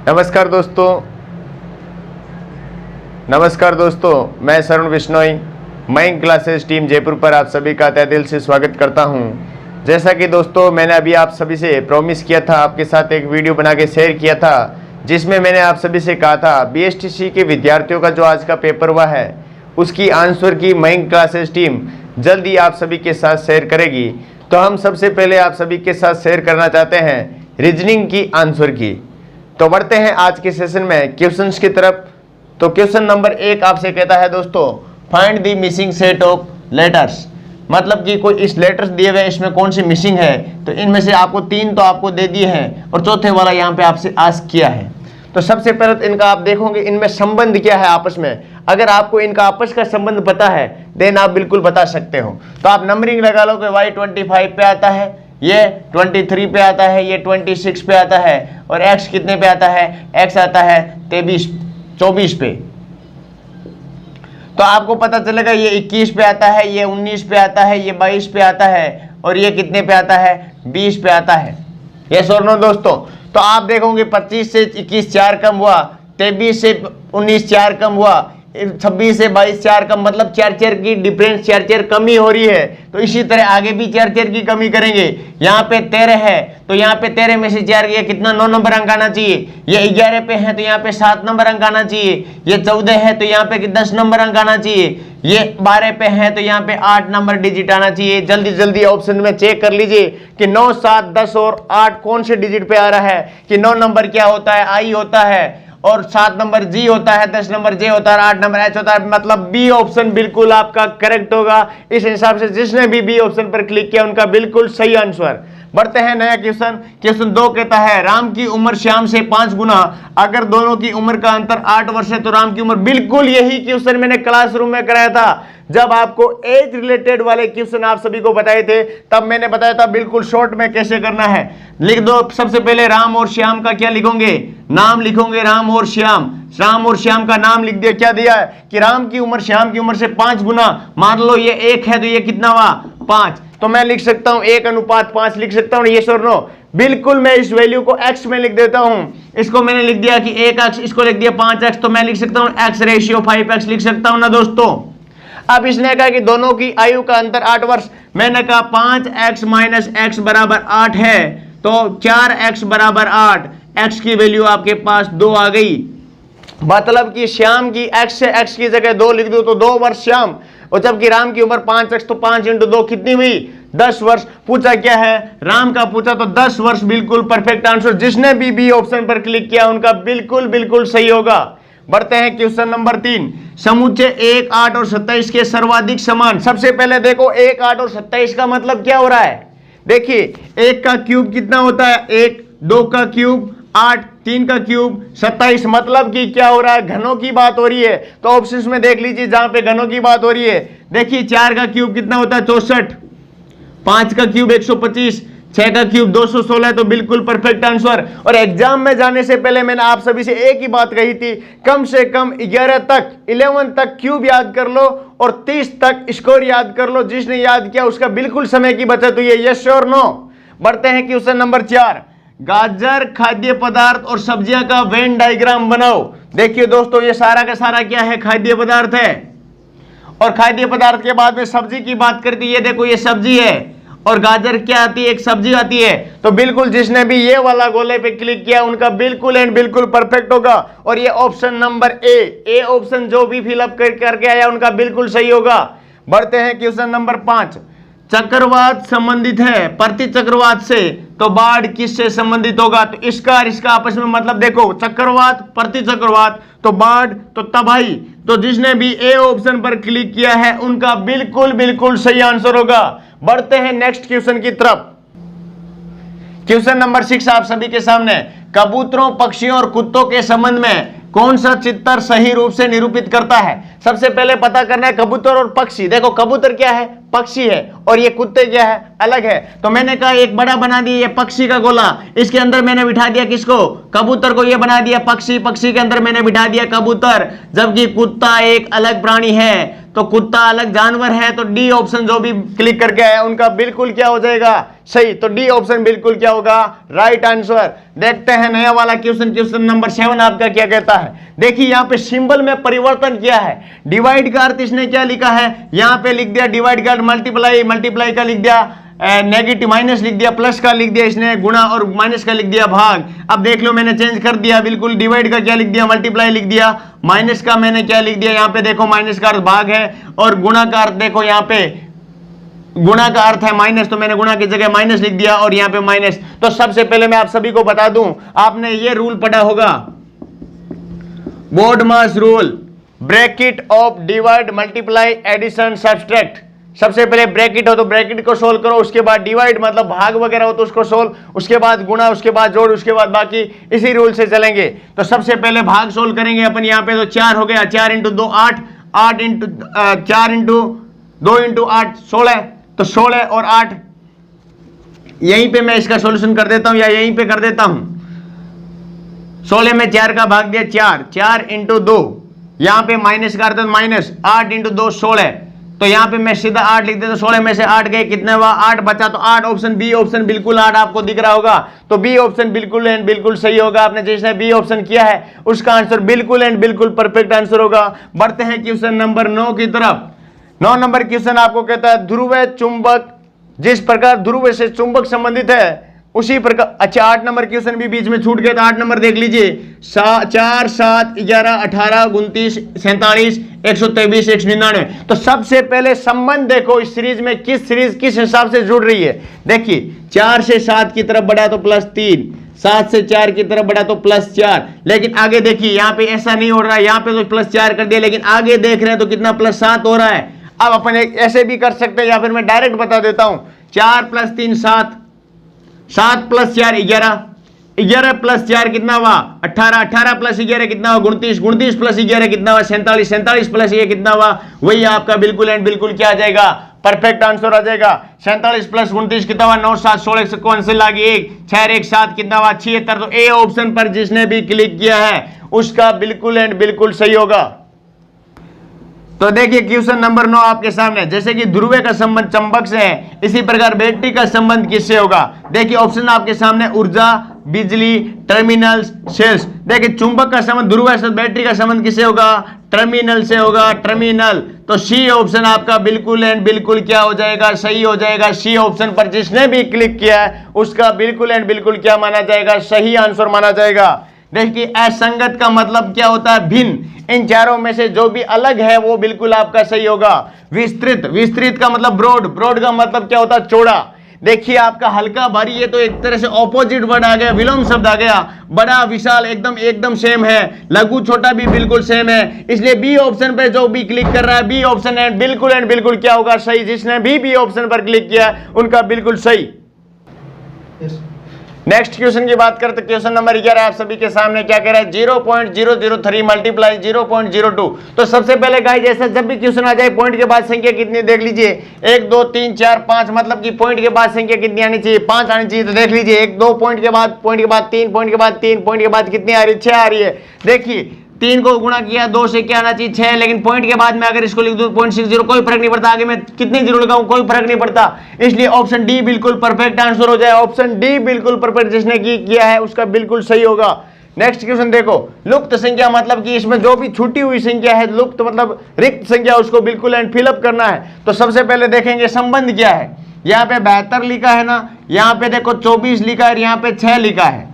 नमस्कार दोस्तों, मैं Sarun Bishnoi mind classes team Jaipur पर आप सभी का तहे दिल से स्वागत करता हूं। जैसा कि दोस्तों मैंने अभी आप सभी से प्रॉमिस किया था, आपके साथ एक वीडियो बना के शेयर किया था जिसमें मैंने आप सभी से कहा था बीएसटीसी के विद्यार्थियों का जो आज का पेपर हुआ है उसकी आंसर की माइंड क्लासेस टीम जल्दी आप सभी के साथ शेयर करेगी। तो हम सबसे पहले आप सभी के साथ शेयर करना चाहते हैं रीजनिंग की आंसर की। तो बढ़ते हैं आज के सेशन में क्वेश्चंस की तरफ। तो क्वेश्चन नंबर 1 आपसे कहता है दोस्तों, find the missing set of letters. मतलब कि कोई इस लेटर्स दिए हुए इसमें कौन सी मिसिंग है। तो इनमें से आपको 3 तो आपको दे दिए हैं और चौथे वाला यहाँ पे आपसे आस्क किया है। तो सबसे पहले तो इनका आप देखोगे इनमें संबंध क्या है आपस में। अगर आपको इनका आपस का संबंध पता है देन आप बिल्कुल बता सकते हो। तो आप नंबरिंग लगा लो कि y 25 पे आता है, ये 23 पे आता है, ये 26 पे आता है और x कितने पे आता है, x आता है 24 पे। तो आपको पता चलेगा ये 21 पे आता है, ये 19 पे आता है, ये 22 पे आता है और ये कितने पे आता है, 20 पे आता है। यस और नो दोस्तों। तो आप देखोगे 25 से 21 4 कम हुआ, 23 से 19 4 कम हुआ, 26 से 22 4 कम, मतलब 4 की डिफरेंस 4 कमी हो रही है। तो इसी तरह आगे भी 4 की कमी करेंगे। यहाँ पे 13 है तो यहाँ पे 13 में से 4 ये कितना 9 नंबर अंक आना चाहिए। ये 11 पे है तो यहाँ पे 7 नंबर अंक आना चाहिए। ये 14 है तो यहाँ पे 10 नंबर अंक आना चाहिए। ये 12 पे है तो यहाँ पे 8 नंबर डिजिट आना चाहिए। जल्दी जल्दी ऑप्शन में चेक कर लीजिए कि 9 7 10 और 8 कौन से डिजिट पे आ रहा है। कि 9 नंबर क्या होता है, आई होता है और 7 नंबर जी होता है, 10 नंबर जे होता है, 8 नंबर एच होता है। मतलब बी ऑप्शन बिल्कुल आपका करेक्ट होगा। इस हिसाब से जिसने भी बी ऑप्शन पर क्लिक किया उनका बिल्कुल सही आंसर। बढ़ते हैं नया क्वेश्चन। क्वेश्चन 2 कहता है राम की उम्र श्याम से 5 गुना, अगर दोनों की उम्र का अंतर 8 वर्ष है तो राम की उम्र। बिल्कुल यही क्वेश्चन मैंने क्लासरूम में कराया था जब आपको एज रिलेटेड वाले क्वेश्चन आप सभी को बताए थे, तब मैंने बताया था बिल्कुल शॉर्ट में कैसे करना है। लिख दो सबसे पहले राम और श्याम का क्या लिखोगे, नाम लिखोगे राम और श्याम। राम और श्याम का नाम लिख दिया। क्या दिया है कि राम की उम्र श्याम की उम्र से 5 गुना। मान लो ये 1 है तो ये कितना हुआ 5। तो मैं लिख सकता हूं 1:5 लिख सकता हूं। ये और नो बिल्कुल मैं इस वैल्यू को x में लिख देता हूं। इसको मैंने लिख दिया कि 1x, इसको लिख दिया 5x, तो मैं लिख सकता हूं x रेशियो 5x लिख सकता हूं ना दोस्तों। अब इसने कहा कि दोनों की आयु का अंतर 8 वर्ष। मैंने कहा 5x माइनस x बराबर 8 है तो 4x बराबर 8। x की वैल्यू आपके पास 2 आ गई। मतलब कि श्याम की x से x की जगह 2 लिख दो तो 2 वर्ष श्याम, और जबकि राम की उम्र 5x तो 5 × 2 कितनी हुई 10 वर्ष। पूछा क्या है, राम का पूछा तो 10 वर्ष बिल्कुल परफेक्ट आंसर। जिसने भी बी ऑप्शन पर क्लिक किया उनका बिल्कुल सही होगा। बढ़ते हैं क्वेश्चन नंबर 3। समुच्चय 1 8 और 27 के सर्वाधिक समान। सबसे पहले देखो 1 8 और 27 का मतलब क्या हो रहा है। देखिए 1 का क्यूब कितना होता है 1, 2 का क्यूब 8, 3 का क्यूब 27। मतलब कि क्या हो रहा है, घनों की बात हो रही है। तो ऑप्शंस में देख लीजिए जहां पे घनों की बात हो रही है। देखिए 4 का क्यूब कितना होता है 64, 5 का क्यूब 125, 6 का क्यूब 216। तो बिल्कुल परफेक्ट आंसर। और एग्जाम में जाने से पहले मैंने आप सभी से एक ही बात कही थी, कम से कम 11 तक क्यूब याद कर लो और 30 तक स्कोर याद कर लो। जिसने याद किया उसका बिल्कुल समय की बचत हुई है। यस और नो। बढ़ते हैं क्वेश्चन नंबर 4। गाजर खाद्य पदार्थ और सब्जियां का वेन डायग्राम बनाओ। देखिए दोस्तों ये सारा का सारा क्या है, खाद्य पदार्थ है और खाद्य पदार्थ के बाद में सब्जी की बात करती है। देखो ये सब्जी है और गाजर क्या आती है, एक सब्जी आती है। तो बिल्कुल जिसने भी ये वाला गोले पे क्लिक किया उनका बिल्कुल एंड बिल्कुल परफेक्ट होगा। और ये ऑप्शन नंबर ए ऑप्शन जो भी फिलअप करके आया उनका बिल्कुल सही होगा। बढ़ते हैं क्वेश्चन नंबर 5। चक्रवात संबंधित है प्रति चक्रवात से तो बाढ़ किससे संबंधित होगा। तो इसका आपस में मतलब देखो, चक्रवात प्रति चक्रवात तो बाढ़ तो तबाही। तो जिसने भी ए ऑप्शन पर क्लिक किया है उनका बिल्कुल सही आंसर होगा। बढ़ते हैं नेक्स्ट क्वेश्चन की तरफ। क्वेश्चन नंबर 6 आप सभी के सामने। कबूतरों, पक्षियों और कुत्तों के संबंध में कौन सा चित्र सही रूप से निरूपित करता है। सबसे पहले पता करना है कबूतर और पक्षी। देखो कबूतर क्या है, पक्षी है, और ये कुत्ते क्या है, अलग है। तो मैंने कहा एक बड़ा बना दिया ये पक्षी का गोला, इसके अंदर मैंने बिठा दिया किसको, कबूतर को। ये बना दिया पक्षी, पक्षी के अंदर मैंने बिठा दिया कबूतर। जबकि कुत्ता एक अलग प्राणी है। तो कुत्ता अलग जानवर है, तो डी ऑप्शन जो भी क्लिक करके आया उनका बिल्कुल क्या हो जाएगा, सही। तो डी ऑप्शन बिल्कुल क्या होगा, राइट आंसर। देखते हैं नया वाला क्वेश्चन, क्वेश्चन नंबर 7 आपका क्या कहता है। देखिए यहाँ पे सिंबल में परिवर्तन किया है। डिवाइड का अर्थ इसने क्या लिखा है, यहाँ पे लिख दिया डिवाइड का मल्टीप्लाई, मल्टीप्लाई का लिख दिया नेगेटिव, माइनस लिख दिया, प्लस का लिख दिया इसने गुणा, और माइनस का लिख दिया भाग। अब देख लो मैंने चेंज कर दिया बिल्कुल, डिवाइड का क्या लिख दिया, मल्टीप्लाई लिख दिया, माइनस का मैंने क्या लिख दिया, यहाँ पे देखो माइनस का अर्थ भाग है, और गुणा का अर्थ देखो यहाँ पे गुणा का अर्थ है माइनस, तो मैंने गुणा की जगह माइनस लिख दिया, और यहाँ पे माइनस। तो सबसे पहले मैं आप सभी को बता दूं, आपने ये रूल पढ़ा होगा, BODMAS rule, bracket of divide multiply addition subtract. सबसे पहले ब्रैकेट हो तो ब्रैकेट को सोल्व करो, उसके बाद डिवाइड मतलब भाग वगैरह हो तो उसको सोल्व, उसके बाद गुणा, उसके बाद जोड़, उसके बाद बाकी, इसी रूल से चलेंगे। तो सबसे पहले भाग सोल्व करेंगे अपन। यहाँ पे तो 4 हो गया, 4 इंटू 2 8, 8 इंटू 4 इंटू 2 इंटू 8 16, तो 16 और 8, यहीं पे मैं इसका सोल्यूशन कर देता हूं, या यहीं पे कर देता हूं। 16 में 4 का भाग दिया 4, 4 इंटू 2, यहां पे माइनस का अर्थ माइनस, 8 इंटू 2 16, तो यहां पे मैं सीधा 8 लिख देता हूं। 16 में से 8 गए, कितने हुआ, 8 बचा, तो 8 ऑप्शन, बी ऑप्शन बिल्कुल 8 आपको दिख रहा होगा, तो बी ऑप्शन बिल्कुल एंड बिल्कुल सही होगा। आपने जिसने बी ऑप्शन किया है उसका आंसर बिल्कुल एंड बिल्कुल परफेक्ट आंसर होगा। बढ़ते हैं क्वेश्चन नंबर 9 की तरफ। 9 नंबर क्वेश्चन आपको कहता है ध्रुव चुंबक, जिस प्रकार ध्रुव से चुंबक संबंधित है उसी प्रकार, अच्छा 8 नंबर क्वेश्चन भी बीच में छूट गया, तो 8 नंबर देख लीजिए, 4 7 11 18 29 47 123 199। तो सबसे पहले संबंध देखो इस सीरीज में, किस सीरीज किस हिसाब से जुड़ रही है। देखिए 4 से 7 की तरफ बढ़ा तो +3, 7 से 4 की तरफ बढ़ा तो +4, लेकिन आगे देखिए यहाँ पे ऐसा नहीं हो रहा है, यहाँ पे तो +4 कर दिया, लेकिन आगे देख रहे हैं तो कितना +7 हो रहा है। अब अपन ऐसे भी कर सकते हैं, या फिर मैं डायरेक्ट बता देता हूं, 4 + 3 7, 7 + 4 11, 11 + 4 कितना हुआ 18, 18 + 11 कितना हुआ 29, 29 + 11 कितना हुआ 47, 47 + ये कितना हुआ, वही आपका बिल्कुल एंड बिल्कुल क्या आ जाएगा, परफेक्ट आंसर आ जाएगा। 47 + 29 कितना हुआ 9 7 16 कौन से लागे 1 6 1 7 कितना हुआ 76। तो ए ऑप्शन पर जिसने भी क्लिक किया है उसका बिल्कुल एंड बिल्कुल सही होगा। तो देखिए क्वेश्चन नंबर 9 आपके सामने, जैसे कि ध्रुव का संबंध चंबक से है, इसी प्रकार बैटरी का संबंध किससे होगा। देखिए ऑप्शन आपके सामने, ऊर्जा, बिजली, टर्मिनल्स, सेल्स। देखिए चुंबक का संबंध ध्रुव से, बैटरी का संबंध किससे होगा, टर्मिनल से होगा, टर्मिनल। तो सी ऑप्शन आपका बिल्कुल एंड बिल्कुल क्या हो जाएगा, सही हो जाएगा। सी ऑप्शन पर जिसने भी क्लिक किया है उसका बिल्कुल एंड बिल्कुल क्या माना जाएगा, सही आंसर माना जाएगा। देखिए असंगत का मतलब क्या होता है, भिन्न, इन चारों में से जो भी अलग है वो बिल्कुल आपका सही होगा। विस्तृत, विस्तृत का मतलब ब्रॉड, ब्रॉड का मतलब क्या होता है, चौड़ा। देखिए आपका हल्का भारी, ये तो एक तरह से ऑपोजिट वर्ड आ गया, विलोम शब्द आ गया। बड़ा विशाल एकदम एकदम सेम है, लघु छोटा भी बिल्कुल सेम है, इसलिए बी ऑप्शन पे जो भी क्लिक कर रहा है बी ऑप्शन एंड बिल्कुल क्या होगा, सही। जिसने भी बी ऑप्शन पर क्लिक किया उनका बिल्कुल सही। नेक्स्ट क्वेश्चन की बात करते, क्वेश्चन नंबर 11 आप सभी के सामने क्या कह रहा है, 0.003 मल्टीप्लाई 0.02। तो सबसे पहले गाइस जैसा जब भी क्वेश्चन आ जाए पॉइंट के बाद संख्या कितनी देख लीजिए, 1 2 3 4 5, मतलब कि पॉइंट के बाद संख्या कितनी आनी चाहिए, 5 आनी चाहिए। तो देख लीजिए 1 2 पॉइंट के बाद 3 पॉइंट के बाद 3 पॉइंट के बाद कितनी आ रही है, 6 आ रही है। देखिए 3 को गुणा किया 2 से क्या आना चाहिए 6, लेकिन पॉइंट के बाद में अगर इसको लिख दूं 0.60 कोई फर्क नहीं पड़ता, आगे मैं कितनी जीरो लगाऊं कोई फर्क नहीं पड़ता, इसलिए ऑप्शन डी बिल्कुल परफेक्ट आंसर हो जाए। ऑप्शन डी बिल्कुल परफेक्ट जिसने किया है उसका बिल्कुल सही होगा। नेक्स्ट क्वेश्चन देखो, लुप्त संख्या मतलब कि इसमें जो भी छूटी हुई संख्या है, लुप्त मतलब रिक्त संख्या, उसको बिल्कुल एंड फिलअप करना है। तो सबसे पहले देखेंगे संबंध क्या है। यहाँ पे 72 लिखा है ना, यहाँ पे देखो 24 लिखा है, यहाँ पे 6 लिखा है।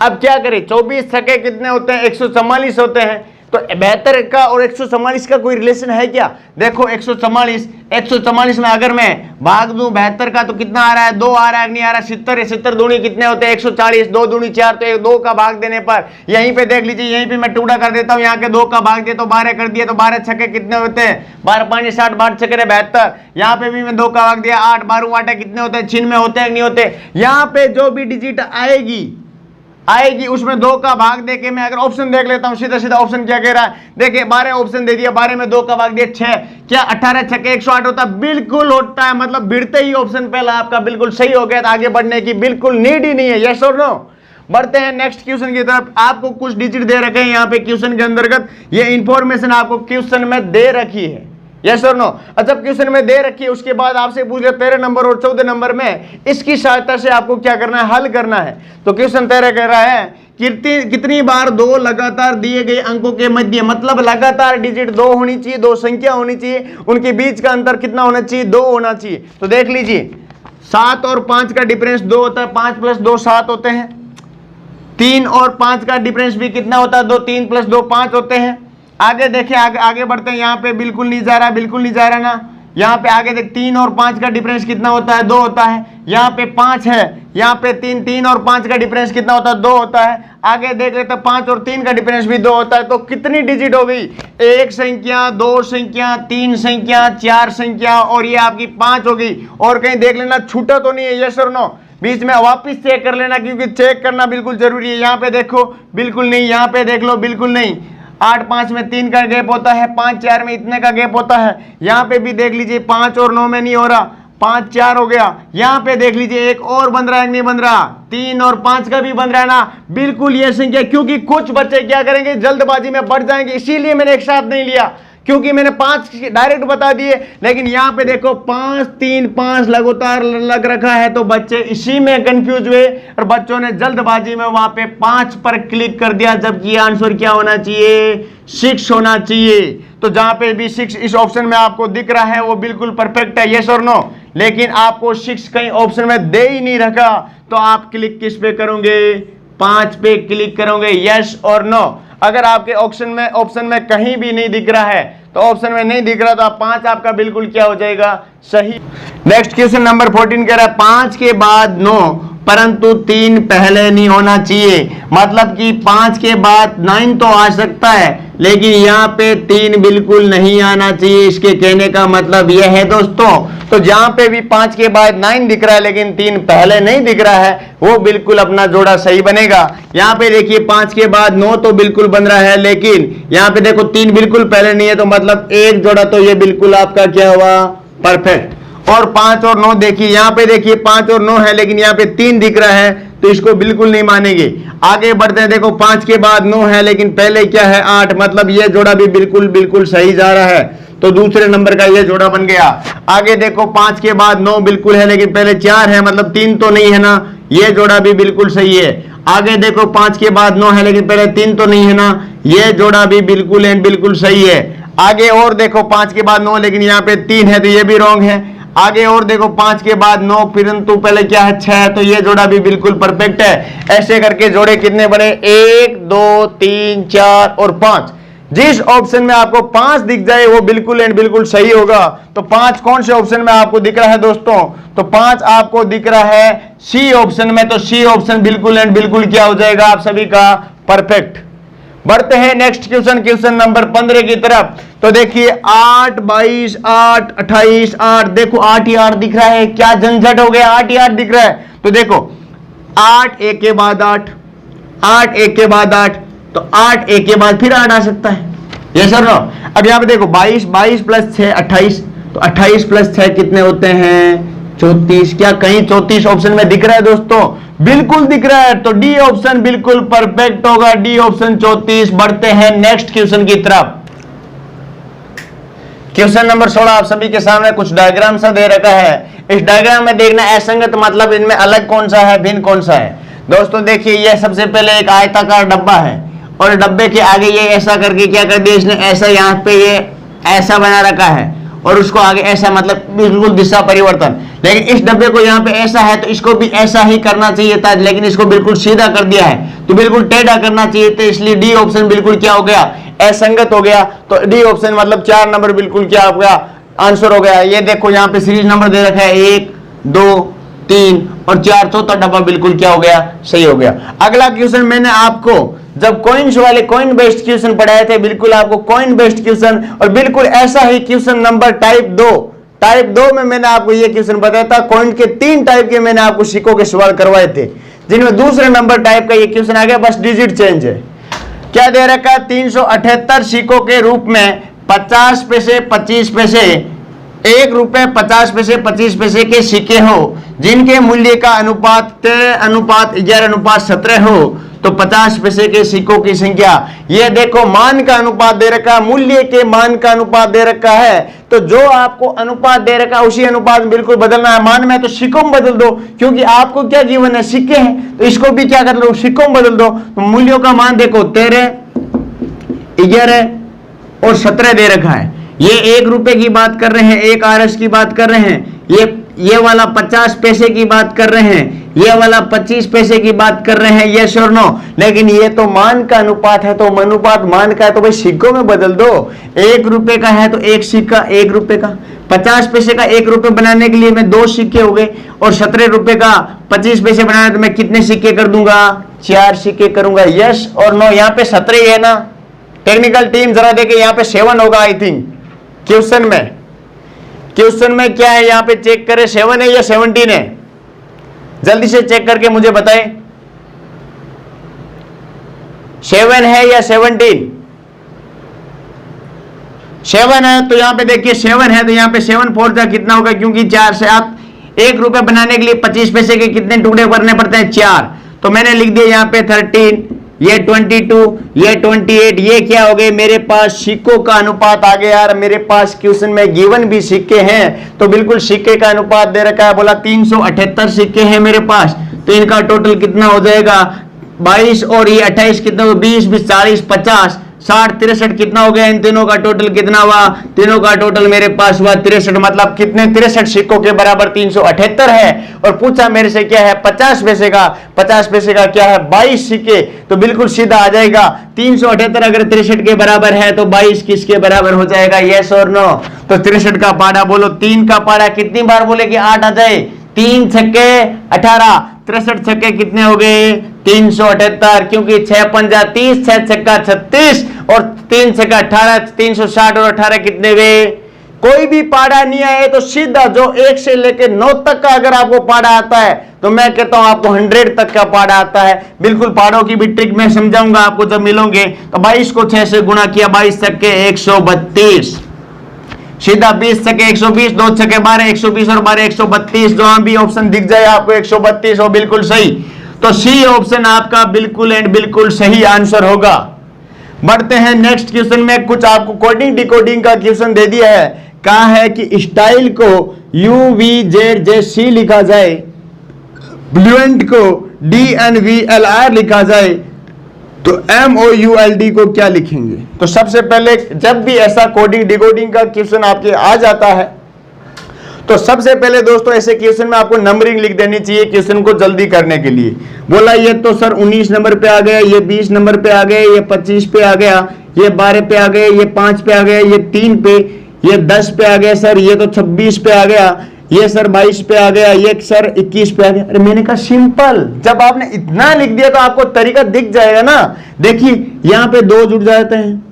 अब क्या करें, 24 छके कितने होते हैं 144 होते हैं, तो 72 का और 144 का कोई रिलेशन है क्या। देखो 144 में अगर मैं भाग दूं 72 का तो कितना आ रहा है 2 आ रहा है, नहीं आ रहा 70 है, 70 दूनी कितने होते हैं 140, 2 दूनी 4, तो 2 का भाग देने पर यहीं पे देख लीजिए, यहीं पे मैं टुकड़ा कर देता हूं, यहाँ के 2 का भाग दिया तो 12 कर दिया, तो 12 छक्के कितने होते हैं 12 5 60, 12 छक्के 72। यहाँ पे भी मैं 2 का भाग दिया 8, 12 8 कितने होते हैं, छिन में होते हैं नहीं होते। यहाँ पे जो भी डिजिट आएगी उसमें 2 का भाग देके मैं अगर ऑप्शन देख लेता हूं, सीधा सीधा ऑप्शन क्या कह रहा है, देखिए 12 ऑप्शन दे दिया, 12 में 2 का भाग दिया 6, क्या 18 छक्के 108 होता है, बिल्कुल होता है। मतलब भिड़ते ही ऑप्शन पहला आपका बिल्कुल सही हो गया, तो आगे बढ़ने की बिल्कुल नीड ही नहीं है। यस और नो। बढ़ते हैं नेक्स्ट क्वेश्चन की तरफ। आपको कुछ डिजिट दे रखे हैं यहाँ पे क्वेश्चन के अंतर्गत, ये इंफॉर्मेशन आपको क्वेश्चन में दे रखी है। यस और नो। जब क्वेश्चन में दे रखी है उसके बाद आपसे पूछ लिया 13 नंबर और 14 नंबर में, इसकी सहायता से आपको क्या करना है, हल करना है। तो क्वेश्चन 13 कह रहा है कितनी बार दो लगातार दिए गए अंकों के मध्य, मतलब लगातार डिजिट 2 होनी चाहिए, 2 संख्या होनी चाहिए, उनके बीच का अंतर कितना होना चाहिए, 2 होना चाहिए। तो देख लीजिए 7 और 5 का डिफरेंस 2 होता है, 5 प्लस 2 7 होते हैं। 3 और 5 का डिफरेंस भी कितना होता है, 2, 3 प्लस 2 5 होते हैं। आगे देखें, आगे बढ़ते हैं, यहाँ पे बिल्कुल नहीं जा रहा, बिल्कुल नहीं जा रहा ना। यहाँ पे आगे देख 3 और 5 का डिफरेंस कितना होता है, 2 होता है। यहाँ पे 5 है, यहाँ पे 3 और 5 का डिफरेंस कितना होता है, 2 होता है। आगे देख लेते हैं 5 और 3 का डिफरेंस भी 2 होता है। तो कितनी डिजिट हो गई, 1 संख्या, 2 संख्या, 3 संख्या, 4 संख्या और ये आपकी 5 हो गई। और कहीं देख लेना छूटा तो नहीं है, यस और नो। बीच में वापिस चेक कर लेना, क्योंकि चेक करना बिल्कुल जरूरी है। यहाँ पे देखो बिल्कुल नहीं, यहाँ पे देख लो बिल्कुल नहीं। 8 5 में 3 का गैप होता है, 5 4 में इतने का गैप होता है। यहाँ पे भी देख लीजिए 5 और 9 में नहीं हो रहा, 5 4 हो गया। यहाँ पे देख लीजिए एक और बन रहा है, नहीं बन रहा, 3 और 5 का भी बन रहा है ना, बिल्कुल ये संख्या। क्योंकि कुछ बच्चे क्या करेंगे, जल्दबाजी में बढ़ जाएंगे, इसीलिए मैंने एक साथ नहीं लिया, क्योंकि मैंने 5 डायरेक्ट बता दिए। लेकिन यहाँ पे देखो 5 3 5 लगातार लग रखा है, तो बच्चे इसी में कंफ्यूज हुए और बच्चों ने जल्दबाजी में वहां पे 5 पर क्लिक कर दिया, जबकि आंसर क्या होना चाहिए, 6 होना चाहिए। तो जहां पे भी 6 इस ऑप्शन में आपको दिख रहा है वो बिल्कुल परफेक्ट है, यस और नो। लेकिन आपको 6 कहीं ऑप्शन में दे ही नहीं रखा, तो आप क्लिक किस पे करोगे, 5 पे क्लिक करोगे, यस और नो। अगर आपके ऑप्शन में कहीं भी नहीं दिख रहा है, तो ऑप्शन में नहीं दिख रहा, तो आप 5 आपका बिल्कुल क्या हो जाएगा, सही। नेक्स्ट क्वेश्चन नंबर 14 कह रहा है 5 के बाद 9 परंतु 3 पहले नहीं होना चाहिए। मतलब कि 5 के बाद 9 तो आ सकता है, लेकिन यहाँ पे 3 बिल्कुल नहीं आना चाहिए। इसके कहने का मतलब यह है दोस्तों, तो जहां पे भी 5 के बाद 9 दिख रहा है लेकिन 3 पहले नहीं दिख रहा है, वो बिल्कुल अपना जोड़ा सही बनेगा। यहाँ पे देखिए 5 के बाद 9 तो बिल्कुल बन रहा है, लेकिन यहाँ पे देखो 3 बिल्कुल पहले नहीं है, तो मतलब एक जोड़ा तो ये बिल्कुल आपका क्या हुआ, परफेक्ट। और 5 और 9 देखिए, यहाँ पे देखिए 5 और 9 है, लेकिन यहाँ पे 3 दिख रहा है, तो इसको बिल्कुल नहीं मानेंगे। आगे बढ़ते हैं, देखो 5 के बाद 9 है लेकिन पहले क्या है, 8, मतलब ये जोड़ा भी बिल्कुल सही जा रहा है, तो दूसरे नंबर का ये जोड़ा बन गया। आगे देखो 5 के बाद 9 बिल्कुल है लेकिन पहले 4 है, मतलब 3 तो नहीं है ना, ये जोड़ा भी बिल्कुल सही है। आगे देखो 5 के बाद 9 है लेकिन पहले 3 तो नहीं है ना, ये जोड़ा भी बिल्कुल सही है। आगे और देखो 5 के बाद 9 लेकिन यहाँ पे 3 है, तो ये भी रॉन्ग है। आगे और देखो 5 के बाद 9 परंतु पहले क्या है, 6 है, तो ये जोड़ा भी बिल्कुल परफेक्ट है। ऐसे करके जोड़े कितने बने, 1 2 3 4 और 5। जिस ऑप्शन में आपको 5 दिख जाए वो बिल्कुल एंड बिल्कुल सही होगा। तो 5 कौन से ऑप्शन में आपको दिख रहा है दोस्तों, तो 5 आपको दिख रहा है सी ऑप्शन में, तो सी ऑप्शन बिल्कुल एंड बिल्कुल क्या हो जाएगा, आप सभी का परफेक्ट। बढ़ते हैं नेक्स्ट क्वेश्चन नंबर 15 की तरफ। तो देखिए 8 22 8 28 8, देखो 8 ही 8 दिख रहा है, क्या झंझट हो गया, 8 ही 8 दिख रहा है। तो देखो 8 एक के बाद 8, 8 एक के बाद 8, तो 8 एक के बाद फिर 8 आ सकता है, ये सर नो। अब यहाँ पे देखो 22 22 प्लस 6 28, तो 28 प्लस 6 कितने होते हैं, 34। क्या कहीं 34 ऑप्शन में दिख रहा है दोस्तों, बिल्कुल दिख रहा है, तो डी ऑप्शन बिल्कुल परफेक्ट होगा, डी ऑप्शन 34। बढ़ते हैं नेक्स्ट क्वेश्चन की तरफ। क्वेश्चन नंबर 16 आप सभी के सामने कुछ डायग्राम सा दे रखा है। इस डायग्राम में देखना असंगत मतलब इनमें अलग कौन सा है, भिन्न कौन सा है। दोस्तों देखिए ये सबसे पहले एक आयताकार डब्बा है, और डब्बे के आगे ये ऐसा करके क्या कर दिया इसने, ऐसा यहाँ पे ये ऐसा बना रखा है, और उसको आगे ऐसा, मतलब बिल्कुल दिशा परिवर्तन। लेकिन इस डब्बे को यहाँ पे ऐसा है, तो इसको भी ऐसा ही करना चाहिए था, लेकिन इसको बिल्कुल सीधा कर दिया है, तो बिल्कुल टेढ़ा करना चाहिए था, इसलिए डी ऑप्शन बिल्कुल क्या हो गया, असंगत हो गया। तो डी ऑप्शन मतलब 4 नंबर बिल्कुल क्या हो गया, आंसर हो गया। ये देखो यहाँ पे सीरीज नंबर दे रखा है 1 2 3 और 4, चौथा डब्बा बिल्कुल क्या हो गया, सही हो गया। अगला क्वेश्चन मैंने आपको जब कॉइन्स वाले कॉइन बेस्ड क्वेश्चन पढ़ाए थे, बिल्कुल आपको कॉइन बेस्ड क्वेश्चन, और बिल्कुल ऐसा ही क्वेश्चन नंबर टाइप 2 में मैंने आपको ये क्वेश्चन बताया था। कॉइन के 3 टाइप के मैंने आपको सिक्कों के सवाल करवाए थे, जिनमें दूसरे नंबर टाइप का ये क्वेश्चन आ गया, बस डिजिट चेंज है। क्या दे रखा है, 378 सिक्कों के रूप में 50 पैसे 25 पैसे, 1 रुपए 50 पैसे 25 पैसे के सिक्के हो, जिनके मूल्य का अनुपात 13:11:17 हो, तो 50 पैसे के सिक्कों की संख्या। ये देखो मान का अनुपात दे रखा है, मूल्य के मान का अनुपात दे रखा है, तो जो आपको अनुपात दे रखा है उसी अनुपात में बिल्कुल बदलना है। मान में तो सिक्कों में बदल दो, क्योंकि आपको क्या जीवन है, सिक्के हैं, तो इसको भी क्या कर लो, सिक्कों में बदल दो। तो मूल्यों का मान देखो 13, 11 और 17 दे रखा है। ये 1 रुपए की बात कर रहे हैं, 1 RS की बात कर रहे हैं, ये वाला 50 पैसे की बात कर रहे हैं, ये वाला 25 पैसे की बात कर रहे हैं, यस और नो। लेकिन ये तो मान का अनुपात है, तो अनुपात मान का है तो भाई सिक्कों में बदल दो। 1 रुपए का है तो 1 सिक्का 1 रुपए का, 50 पैसे का 1 रुपए बनाने के लिए मैं 2 सिक्के हो गए, और 17 रुपए का 25 पैसे बनाने तो मैं कितने सिक्के कर दूंगा, 4 सिक्के करूंगा, यस और नो। यहाँ पे 17 ही है ना, टेक्निकल टीम जरा देखे, यहाँ पे 7 होगा आई थिंक। क्वेश्चन में क्या है, यहाँ पे चेक करें 7 है या 17 है, जल्दी से चेक करके मुझे बताएं 7 है या 17। 7 है तो यहाँ पे देखिए 7 है तो यहाँ पे 7 4 जा कितना होगा, क्योंकि 4 से आप 1 रुपए बनाने के लिए 25 पैसे के कितने टुकड़े करने पड़ते हैं, 4। तो मैंने लिख दिया यहाँ पे 13, ये 22, ये 28, ये क्या हो गए मेरे पास सिक्कों का अनुपात आ गया। यार मेरे पास क्वेश्चन में गिवन भी सिक्के हैं, तो बिल्कुल सिक्के का अनुपात दे रखा है, बोला 378 सिक्के हैं मेरे पास, तो इनका टोटल कितना हो जाएगा 22, और ये 28 कितना, 20, 20, 40, 50, 60, 63 कितना हो गया, इन तीनों का टोटल कितना हुआ, तीनों का टोटल मेरे पास हुआ 63। मतलब कितने, 63 सिक्कों के बराबर 378 है। और पूछा मेरे से क्या है 50 पैसे का, 50 पैसे का क्या है 22 सिक्के, तो बिल्कुल सीधा आ जाएगा 378 अगर 63 के बराबर है तो 22 किसके बराबर हो जाएगा, यस और नो। तो 63 का पाड़ा बोलो, 3 का पाड़ा कितनी बार बोले कि 8 आ जाए, 3 छक्के 18, 63 छक्के कितने हो गए 378, क्योंकि 6 पंजा 30, 6 छक्का 36 और 3 छक्का 18, 360 और 18 कितने हुए। कोई भी पाड़ा नहीं आए तो सीधा जो 1 से लेकर 9 तक का अगर आपको पाड़ा आता है तो मैं कहता हूं आपको 100 तक का पाड़ा आता है। बिल्कुल पाड़ों की भी ट्रिक मैं समझाऊंगा आपको जब मिलोगे। तो 22 को 6 से गुणा किया, 22 छक्के 132, सीधा 20 छक्के 120, 2 छक्के 12, 120 और 12 132, जो भी ऑप्शन दिख जाए आपको 132 हो बिल्कुल सही। तो सी ऑप्शन आपका बिल्कुल एंड बिल्कुल सही आंसर होगा। बढ़ते हैं नेक्स्ट क्वेश्चन में। कुछ आपको कोडिंग डिकोडिंग का क्वेश्चन दे दिया है, कहा है कि स्टाइल को UVZJC लिखा जाए, ब्लूएंट को DNVLR लिखा जाए, तो MOULD को क्या लिखेंगे। तो सबसे पहले जब भी ऐसा कोडिंग डिकोडिंग का क्वेश्चन आपके आ जाता है तो सबसे पहले दोस्तों ऐसे क्वेश्चन में आपको नंबरिंग लिख देनी चाहिए क्वेश्चन को जल्दी करने के लिए। बोला ये तो सर 19 नंबर पे आ गया, ये 20 नंबर पे आ गए, ये 25 पे आ गया, ये 12 पे आ गए, ये 5 पे आ गया, ये 3 पे, ये 10 पे आ गया सर, ये तो 26 पे आ गया, ये सर 22 पे आ गया, ये सर 21 पे आ गया। अरे मैंने कहा सिंपल, जब आपने इतना लिख दिया तो आपको तरीका दिख जाएगा ना। देखिए यहाँ पे 2 जुड़ जाते हैं,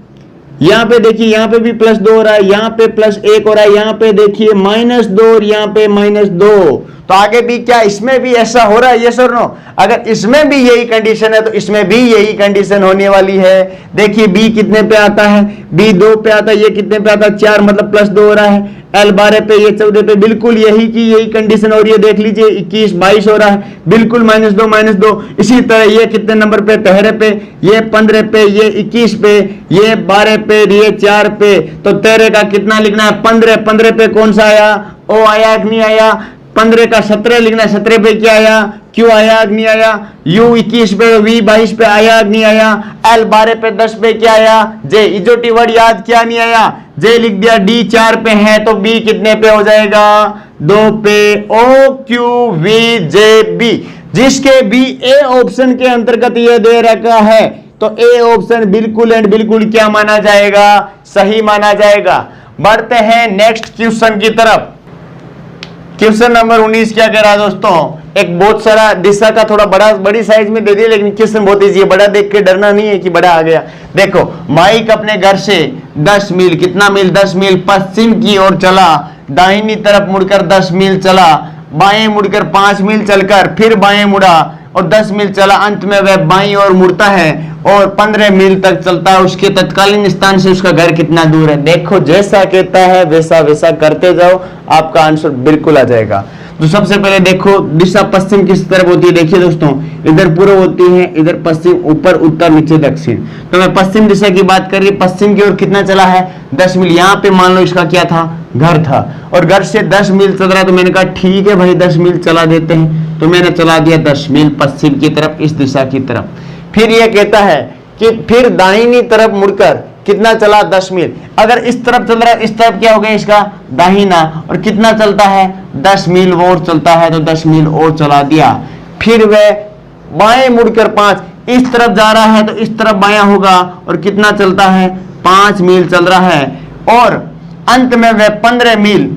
यहाँ पे देखिए यहाँ पे भी +2 हो रहा है, यहाँ पे +1 हो रहा है, यहाँ पे देखिए -2 और यहाँ पे -2। तो आगे भी क्या इसमें भी ऐसा हो रहा है, ये सर नो। अगर इसमें भी यही कंडीशन है तो इसमें भी यही कंडीशन होने वाली है। देखिए बी कितने पे आता है, बी 2 पे आता है, ये कितने पे आता है 4, मतलब +2 हो रहा है। L 12 पे, ये 14 पे, बिल्कुल यही की यही कंडीशन हो रही है। देख लीजिए 21 22 हो रहा है, बिल्कुल -2। इसी तरह ये कितने नंबर पे, 13 पे, ये 15 पे, ये 21 पे, ये 12 पे, ये 4 पे। तो 13 का कितना लिखना है 15 पे कौन सा आया, O आया कि नहीं आया। 15 का 17 लिखना है, 17 पे क्या आया, Q आया कि नहीं आया। U 21 पे, V 22 पे आया कि नहीं आया। L 12 पे 10 पे क्या आया, J इजोटी वर्ड याद क्या नहीं आया, J लिख दिया। D 4 पे है तो B कितने पे हो जाएगा 2 पे। O Q V J B, जिसके B A ऑप्शन के अंतर्गत ये दे रखा है तो A ऑप्शन बिल्कुल एंड बिल्कुल क्या माना जाएगा, सही माना जाएगा। बढ़ते हैं नेक्स्ट क्वेश्चन की तरफ। क्वेश्चन नंबर 19 क्या कह रहा है दोस्तों, एक बहुत सारा दिशा का थोड़ा बड़ी साइज में दे दिया, लेकिन क्वेश्चन बहुत इजी है, बड़ा देख के डरना नहीं है कि बड़ा आ गया। देखो माइक अपने घर से 10 मील, कितना मील 10 मील पश्चिम की ओर चला, दाहिनी तरफ मुड़कर 10 मील चला, बाएं मुड़कर 5 मील चलकर फिर बाएं मुड़ा, और 10 मील चला, अंत में वह बाईं ओर मुड़ता है और 15 मील तक चलता है, उसके तत्कालीन स्थान से उसका घर कितना दूर है। देखो जैसा कहता है वैसा वैसा करते जाओ, आपका आंसर बिल्कुल आ जाएगा। तो सबसे पहले देखो दिशा पश्चिम किस तरफ होती है। देखिए दोस्तों, इधर पूर्व होती है, इधर पश्चिम, ऊपर उत्तर, नीचे दक्षिण। तो मैं पश्चिम दिशा की बात कर रही, पश्चिम की ओर कितना चला है 10 मील। यहाँ पे मान लो इसका क्या था, घर था, और घर से 10 मील चल रहा, तो मैंने कहा ठीक है भाई 10 मील चला देते हैं, तो मैंने चला दिया 10 मील पश्चिम की तरफ, इस दिशा की तरफ। फिर यह कहता है कि फिर दाहिनी तरफ मुड़कर कितना चला 10 मील। अगर इस तरफ चल रहा है, इस तरफ क्या हो गया इसका दाहिना, और कितना चलता है 10 मील और चलता है, तो 10 मील और चला दिया। फिर वह बाएं मुड़कर 5, इस तरफ जा रहा है तो इस तरफ बायां होगा, और कितना चलता है 5 मील चल रहा है, और अंत में वह 15 मील।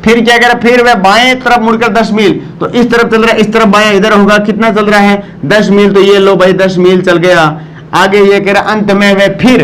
फिर क्या कह रहा है, फिर वह बाएं तरफ मुड़कर 10 मील, तो इस तरफ चल रहा है, इस तरफ बायां, इधर होगा, कितना चल रहा है 10 मील, तो ये लो भाई 10 मील चल गया। आगे ये कह रहा अंत में वह फिर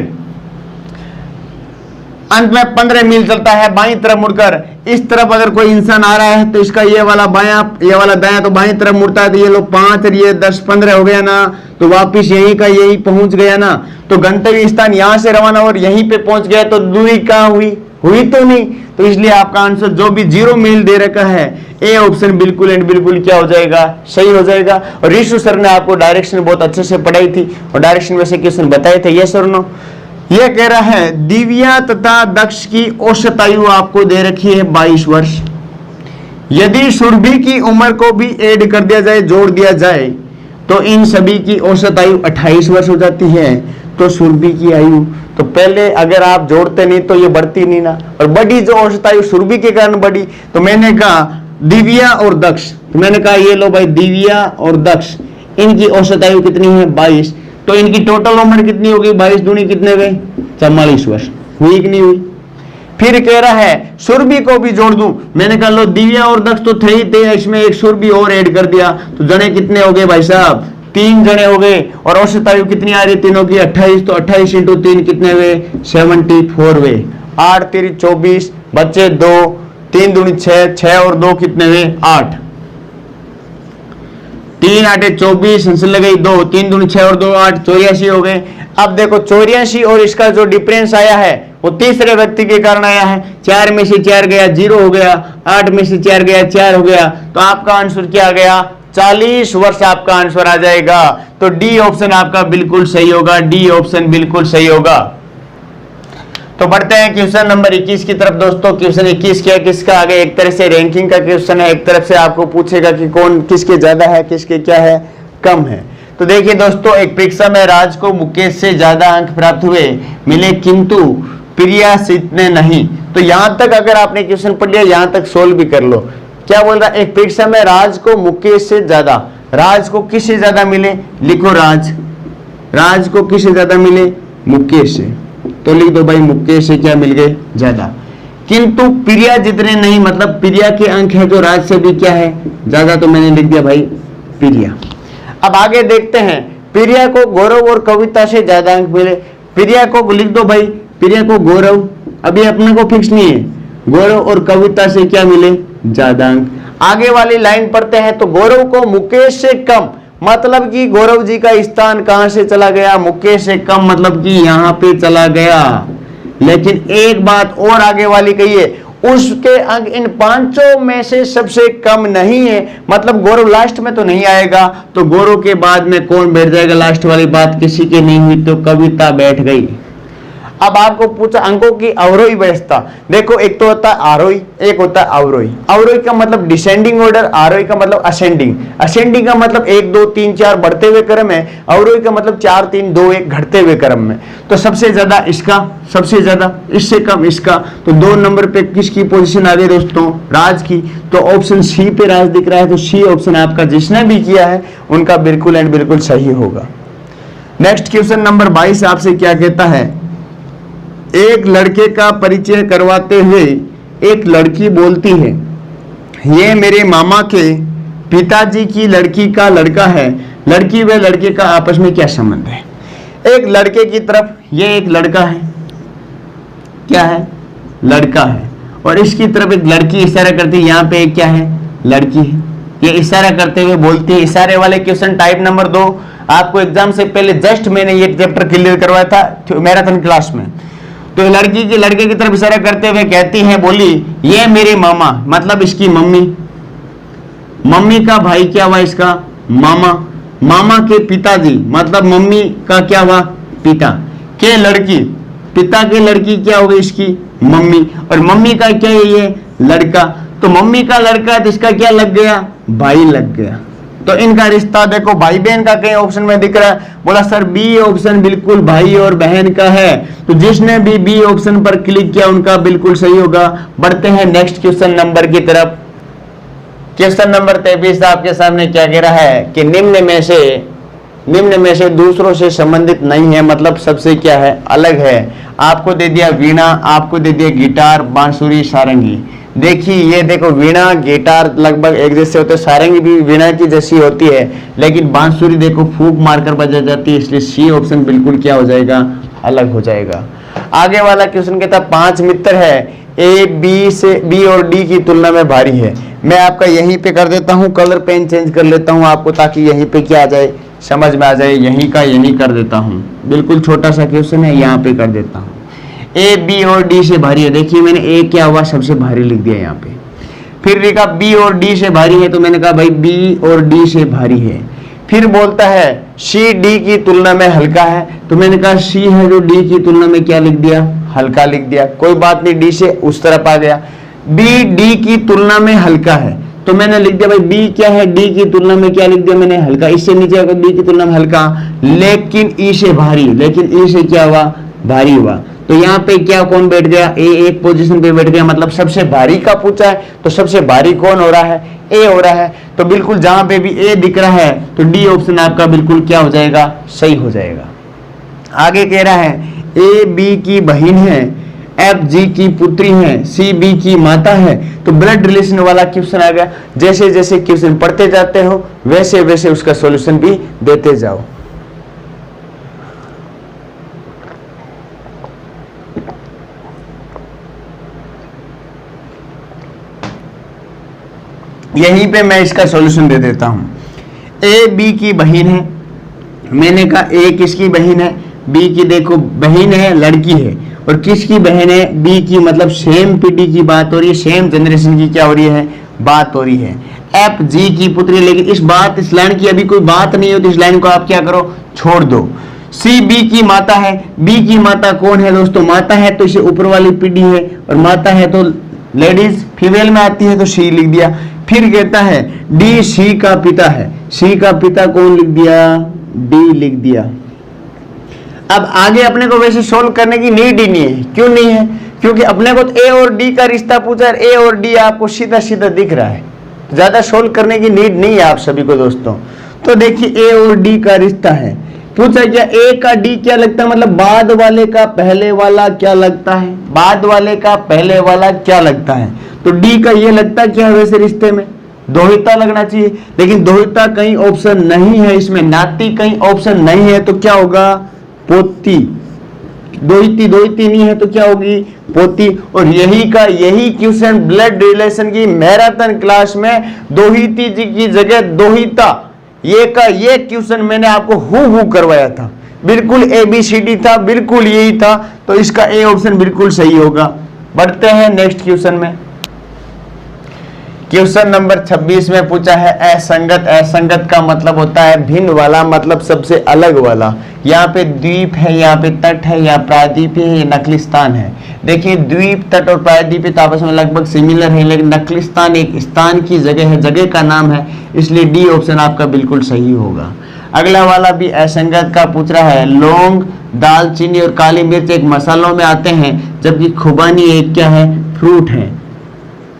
अंत में 15 मील चलता है बाईं तरफ मुड़कर। इस तरफ अगर कोई इंसान आ रहा है तो इसका ये वाला बायां, ये वाला दायां, तो बाईं तरफ मुड़ता है, तो ये लो 5 और ये 10 15 हो गया ना, तो वापिस यहीं का यही पहुंच गया ना। तो गंतव्य स्थान यहां से रवाना और यहीं पे पहुंच गया, तो दूरी कहां हुई, हुई तो नहीं। तो इसलिए आपका आंसर जो भी 0 मील दे रखा है, ए ऑप्शन बिल्कुल एंड बिल्कुल क्या हो जाएगा, सही हो जाएगा। और ऋषु सर ने आपको डायरेक्शन बहुत अच्छे से पढ़ाई थी और डायरेक्शन में से क्वेश्चन बताए थे, यस और नो। यह कह रहा है दिव्या तथा दक्ष की औसत आयु आपको दे रखी है 22 वर्ष। यदि सुरभि की उम्र को भी ऐड कर दिया जाए, जोड़ दिया जाए, तो इन सभी की औसत आयु 28 वर्ष हो जाती है। तो सुरभि की आयु तो पहले अगर आप जोड़ते नहीं तो ये बढ़ती नहीं ना, और बड़ी जो औसत आयु सुरभि के कारण बढ़ी, तो मैंने कहा दिव्या और दक्ष, तो मैंने कहा ये लो भाई दिव्या और दक्ष, इनकी औसत आयु कितनी है 22, तो इनकी टोटल उम्र कितनी होगी 22 दूनी कितने हुए 44 वर्ष, हुई कि नहीं हुई। फिर कह रहा है सुरभि को भी जोड़ दूं, मैंने कहा लो दिव्या और दक्ष तो थे ही थे, इसमें एक सुरभि और ऐड कर दिया, तो जने कितने हो गए भाई साहब 3 जने हो गए, और औसत आयु कितनी आ रही तीनों की 28, तो 28 इंटू 3 कितने हुए 74 हुए। 8 3 24 बच्चे 2, 3 दूनी 6, 6 और 2 कितने हुए 8, 3 8 24 हंस लगे 2, 3 दूनी 6 और 2 8, 84 हो गए। अब देखो 84 और इसका जो डिफरेंस आया है वो तीसरे व्यक्ति के कारण आया है, 4 में से 4 गया 0 हो गया, 8 में से 4 गया 4 हो गया, तो आपका आंसर क्या आ गया 40 वर्ष आपका आंसर आ जाएगा। तो डी ऑप्शन आपका बिल्कुल सही होगा, डी ऑप्शन बिल्कुल सही होगा। तो बढ़ते हैं क्वेश्चन नंबर 21 की तरफ दोस्तों। क्वेश्चन 21 क्या, किसका आगे एक तरह से रैंकिंग का क्वेश्चन है, एक तरफ से आपको पूछेगा कि कौन किसके ज्यादा है, किसके क्या है कम है। तो देखिए दोस्तों, एक परीक्षा में राज को मुकेश से ज्यादा अंक प्राप्त हुए मिले, किंतु प्रिया से इतने नहीं। तो यहां तक अगर आपने क्वेश्चन पढ़ लिया, यहां तक सोल्व भी कर लो। क्या बोल रहा है, एक परीक्षा में राज को मुकेश से ज्यादा, राज को किससे ज्यादा मिले, लिखो राज, राज को किससे ज्यादा मिले मुकेश से, तो लिख दो भाई मुकेश से क्या मिल गए ज्यादा, किंतु प्रिया जितने नहीं, मतलब प्रिया के अंक है जो राज से भी क्या है ज्यादा, तो मैंने लिख दिया भाई प्रिया। अब आगे देखते हैं, प्रिया को गौरव और कविता से ज्यादा अंक मिले, प्रिया को लिख दो भाई, प्रिया को गौरव, अभी अपने को फिक्स नहीं है, गौरव और कविता से क्या मिले ज्यादा अंक। आगे वाली लाइन पढ़ते हैं, तो गौरव को मुकेश से कम, मतलब कि गौरव जी का स्थान कहां से चला गया, मुकेश से कम, मतलब कि यहां पे चला गया। लेकिन एक बात और आगे वाली कही है, उसके अंक इन 5 में से सबसे कम नहीं है, मतलब गौरव लास्ट में तो नहीं आएगा, तो गौरव के बाद में कौन बैठ जाएगा, लास्ट वाली बात किसी की नहीं हुई, तो कविता बैठ गई। अब आपको पूछा अंकों की अवरोही व्यवस्था, देखो एक तो होता है आरोही, एक होता है अवरोही। अवरोही का मतलब डिसेंडिंग ऑर्डर, आरोही का मतलब असेंडिंग। असेंडिंग का मतलब 1 2 3 4 बढ़ते हुए क्रम है, अवरोही का मतलब 4 3 2 1 घटते हुए क्रम में। तो सबसे ज्यादा इसका, सबसे ज्यादा इससे कम इसका, तो 2 नंबर पे किसकी पोजीशन आ गई दोस्तों, राज की। तो ऑप्शन सी पे राज दिख रहा है, तो सी ऑप्शन आपका जिसने भी किया है उनका बिल्कुल एंड बिल्कुल सही होगा। नेक्स्ट क्वेश्चन नंबर 22 आपसे क्या कहता है, एक लड़के का परिचय करवाते हुए एक लड़की बोलती है, ये मेरे मामा के पिताजी की लड़की का लड़का है, लड़की व लड़के का आपस में क्या संबंध है। एक लड़के की तरफ ये एक लड़का है, क्या है लड़का है, और इसकी तरफ एक लड़की इशारा करती है, यहाँ पे एक क्या है लड़की है, ये इशारा करते हुए बोलती है। इशारे वाले क्वेश्चन टाइप नंबर 2 आपको एग्जाम से पहले जस्ट मैंने ये चैप्टर क्लियर करवाया था मैराथन क्लास में। तो लड़के की तरफ इशारा करते हुए कहती है, बोली ये मेरे मामा, मतलब इसकी मम्मी। मम्मी का भाई क्या हुआ इसका? मामा। मामा के पिताजी, मतलब मम्मी का क्या हुआ? पिता। के लड़की, पिता के लड़की क्या होगी? इसकी मम्मी। और मम्मी का क्या है? ये लड़का। तो मम्मी का लड़का है तो इसका क्या लग गया? भाई लग गया। तो इनका रिश्ता देखो भाई बहन का कहीं ऑप्शन में दिख रहा है। बोला सर बी ऑप्शन बिल्कुल भाई और बहन का है। तो जिसने भी बी ऑप्शन पर क्लिक किया उनका बिल्कुल सही होगा। बढ़ते हैं नेक्स्ट क्वेश्चन नंबर की तरफ। क्वेश्चन नंबर 23 आपके सामने क्या कह रहा है कि निम्न में से दूसरों से संबंधित नहीं है, मतलब सबसे क्या है? अलग है। आपको दे दिया वीणा, आपको दे दिया गिटार, बांसुरी, सारंगी। देखिए ये देखो वीणा गिटार लगभग एक जैसे होते हैं, सारंगी भी वीणा की जैसी होती है, लेकिन बांसुरी देखो फूंक मारकर बजा जाती है, इसलिए सी ऑप्शन बिल्कुल क्या हो जाएगा? अलग हो जाएगा। आगे वाला क्वेश्चन कहता है 5 मित्र है, ए बी और डी की तुलना में भारी है। मैं आपका यहीं पे कर देता हूं, कलर पेन चेंज कर लेता हूं आपको, ताकि यहीं पे क्या आ जाए, समझ में आ जाए। यहीं का यहीं कर देता हूं, बिल्कुल छोटा सा क्वेश्चन है, यहाँ पे कर देता हूं। ए बी और डी से भारी है। देखिए मैंने ए क्या हुआ? सबसे भारी लिख दिया यहाँ पे। फिर देखा बी और डी से भारी है, तो मैंने कहा भाई बी और डी से भारी है। फिर बोलता है सी डी की तुलना में हल्का है, तो मैंने कहा सी है जो डी की तुलना में क्या लिख दिया? हल्का लिख दिया। कोई बात नहीं, डी से उस तरफ आ गया। बी डी की तुलना में हल्का है, तो मैंने लिख दिया भाई बी क्या है? डी की तुलना में क्या लिख दिया मैंने? हल्का। इससे नीचे अगर डी की तुलना में हल्का, लेकिन ई से भारी, लेकिन ई से क्या हुआ? भारी हुआ। तो यहाँ पे क्या कौन बैठ गया? ए एक पोजीशन पे बैठ गया, मतलब सबसे भारी का पूछा है, तो सबसे भारी कौन हो रहा है? ए हो रहा है। तो बिल्कुल जहां पे भी ए दिख रहा है तो डी ऑप्शन आपका बिल्कुल क्या हो जाएगा? सही हो जाएगा। आगे कह रहा है ए बी की बहन है, एफ जी की पुत्री है, सी बी की माता है। तो ब्लड रिलेशन वाला क्वेश्चन आ गया। जैसे जैसे क्वेश्चन पढ़ते जाते हो वैसे वैसे उसका सॉल्यूशन भी देते जाओ। यहीं पे मैं इसका सॉल्यूशन दे देता हूं। ए बी की बहन है, मैंने कहा ए किसकी बहन है? बी की देखो बहन है, लड़की है। और किसकी बहन है? बी की, मतलब सेम पीढ़ी की बात हो रही है, सेम जनरेशन की क्या हो रही है? बात हो रही है। एफ जी की पुत्री, लेकिन इस लाइन की अभी कोई बात नहीं होती, इस लाइन को आप क्या करो? छोड़ दो। सी बी की माता है, बी की माता कौन है दोस्तों? माता है तो इसे ऊपर वाली पीढ़ी है, और माता है तो लेडीज फीमेल में आती है, तो सी लिख दिया। फिर कहता है डी सी का पिता है, सी का पिता कौन लिख दिया? डी लिख दिया। अब आगे अपने को वैसे सोल्व करने की नीड ही नहीं है। क्यों नहीं है? क्योंकि अपने को तो ए और डी का रिश्ता पूछा है, ए और डी आपको सीधा सीधा दिख रहा है, ज्यादा सोल्व करने की नीड नहीं है आप सभी को दोस्तों। तो देखिए ए और डी का रिश्ता है, पूछा क्या ए का डी क्या लगता है, मतलब बाद वाले का पहले वाला क्या लगता है? बाद वाले का पहले वाला क्या लगता है? तो डी का ये लगता क्या है वैसे रिश्ते में? दोहिता लगना चाहिए, लेकिन दोहिता कहीं ऑप्शन नहीं है इसमें, नाती कहीं ऑप्शन नहीं है, तो क्या होगा? पोती। दोहिती नहीं है तो क्या होगी? पोती। और यही क्वेश्चन ब्लड रिलेशन की मैराथन क्लास में दोहिती जी की जगह दोहिता, ये क्वेश्चन मैंने आपको हु करवाया था, बिल्कुल ABCD था, बिल्कुल यही था। तो इसका ए ऑप्शन बिल्कुल सही होगा। बढ़ते हैं नेक्स्ट क्वेश्चन में। क्वेश्चन नंबर 26 में पूछा है असंगत। असंगत का मतलब होता है भिन्न वाला, मतलब सबसे अलग वाला। यहाँ पे द्वीप है, यहाँ पे तट है, या प्रायद्वीप है, या नकलिस्तान है। देखिए द्वीप, तट और प्रायद्वीप तो आपस में लगभग सिमिलर है, लेकिन नकलिस्तान एक स्थान की जगह है, जगह का नाम है, इसलिए डी ऑप्शन आपका बिल्कुल सही होगा। अगला वाला भी असंगत का पूछ रहा है। लौंग, दालचीनी और काली मिर्च एक मसालों में आते हैं, जबकि खुबानी एक क्या है? फ्रूट है,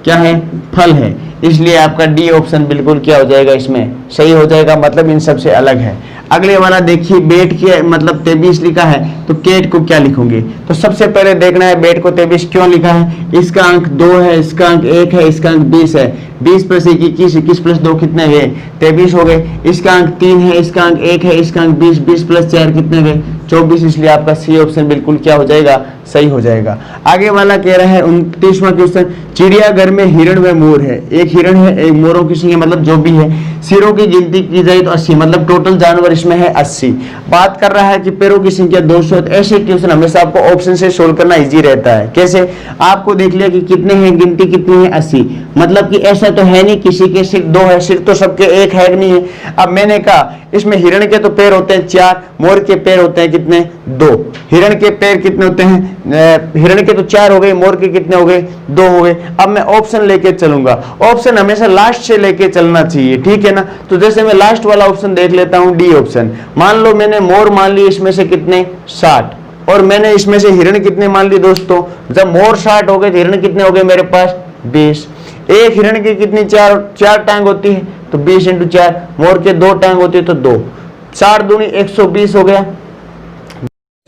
क्या है? फल है, इसलिए आपका डी ऑप्शन बिल्कुल क्या हो जाएगा? इसमें सही हो जाएगा, मतलब इन सबसे अलग है। अगले वाला देखिए बेट के मतलब 23 लिखा है, तो केट को क्या लिखोगे? तो सबसे पहले देखना है बेट को 23 क्यों लिखा है। इसका अंक 2 है, इसका अंक 1 है, इसका अंक 20 है। 20 प्लस 1 21, 21 प्लस 2 कितने हुए 23 हो गए। इसका अंक 3 है, इसका अंक 1 है, इसका अंक 20, 20 प्लस 4 कितने हुए 24, इसलिए आपका सी ऑप्शन बिल्कुल क्या हो जाएगा, सही हो जाएगा। आगे वाला कह रहा है 29वां क्वेश्चन, चिड़ियाघर में हिरण व मोर है, एक हिरण है एक मोरों की संख्या मतलब जो भी है, सिरों की गिनती की जाए तो 80, मतलब टोटल जानवर इसमें है 80। बात कर रहा है कि पैरों की संख्या 200। ऐसे क्वेश्चन हमेशा आपको ऑप्शन से सोल्व करना इजी रहता है। कैसे, आपको देख लिया कि कितने हैं, गिनती कितनी है 80, मतलब कि ऐसा तो है नहीं किसी के सिर्फ 2 है, सिर्फ तो सबके एक है नहीं है। अब मैंने कहा इसमें हिरण के तो पैर होते हैं 4, मोर के पैर होते हैं कितने 2। हिरण के पैर कितने होते हैं, हिरण के तो 4 हो गए, मोर के कितने हो गए 2 हो गए। अब मैं ऑप्शन लेके चलूंगा, ऑप्शन हमेशा लास्ट से लेके चलना चाहिए, ठीक है ना। तो जैसे मैं लास्ट वाला ऑप्शन देख लेता हूं, डी ऑप्शन। मान लो मैंने मोर मान ली इसमें से कितने 60, और मैंने इसमें से हिरण कितने मान ली दोस्तों, जब मोर 60 हो गए तो हिरण कितने हो गए मेरे पास 20। एक हिरण की कितनी 4 टांग होती है तो 20 × 4, मोर के 2 टांग होती है तो 2, 4 दूनी 120 हो गया,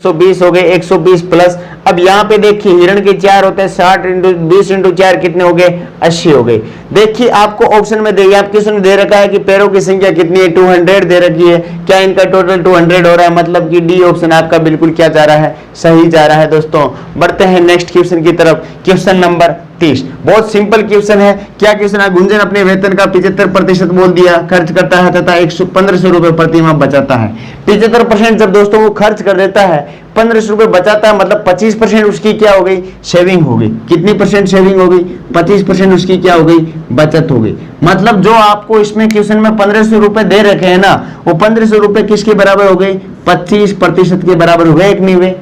120 हो गए, 120 प्लस। अब यहाँ पे देखिए हिरण के 4 होते हैं, 60 × 20 × 4 कितने हो गए 80 हो गए। देखिए आपको ऑप्शन में दे, आपके क्वेश्चन में दे रखा है कि पैरों की संख्या कितनी है 200 दे रखी है, क्या इनका टोटल 200 हो रहा है, मतलब कि डी ऑप्शन आपका बिल्कुल क्या जा रहा है, सही जा रहा है। दोस्तों बढ़ते हैं नेक्स्ट क्वेश्चन की तरफ, क्वेश्चन नंबर 30। बहुत सिंपल क्वेश्चन है। क्या क्वेश्चन है, गुंजन अपने वेतन का 75% बोल दिया खर्च करता है तथा 1500 रुपए प्रति माह बचाता है। 75% जब दोस्तों वो खर्च कर देता है, 1500 रुपए बचाता है, मतलब 25% उसकी क्या हो गई, सेविंग हो गई। कितनी परसेंट सेविंग हो गई, 25% उसकी क्या हो गई, बचत हो गई। मतलब जो आपको इसमें क्वेश्चन में 1500 रुपए दे रखे हैं ना, वो 1500 रुपए किसके बराबर हो गई, 25% के बराबर हुए एक नहीं हुए।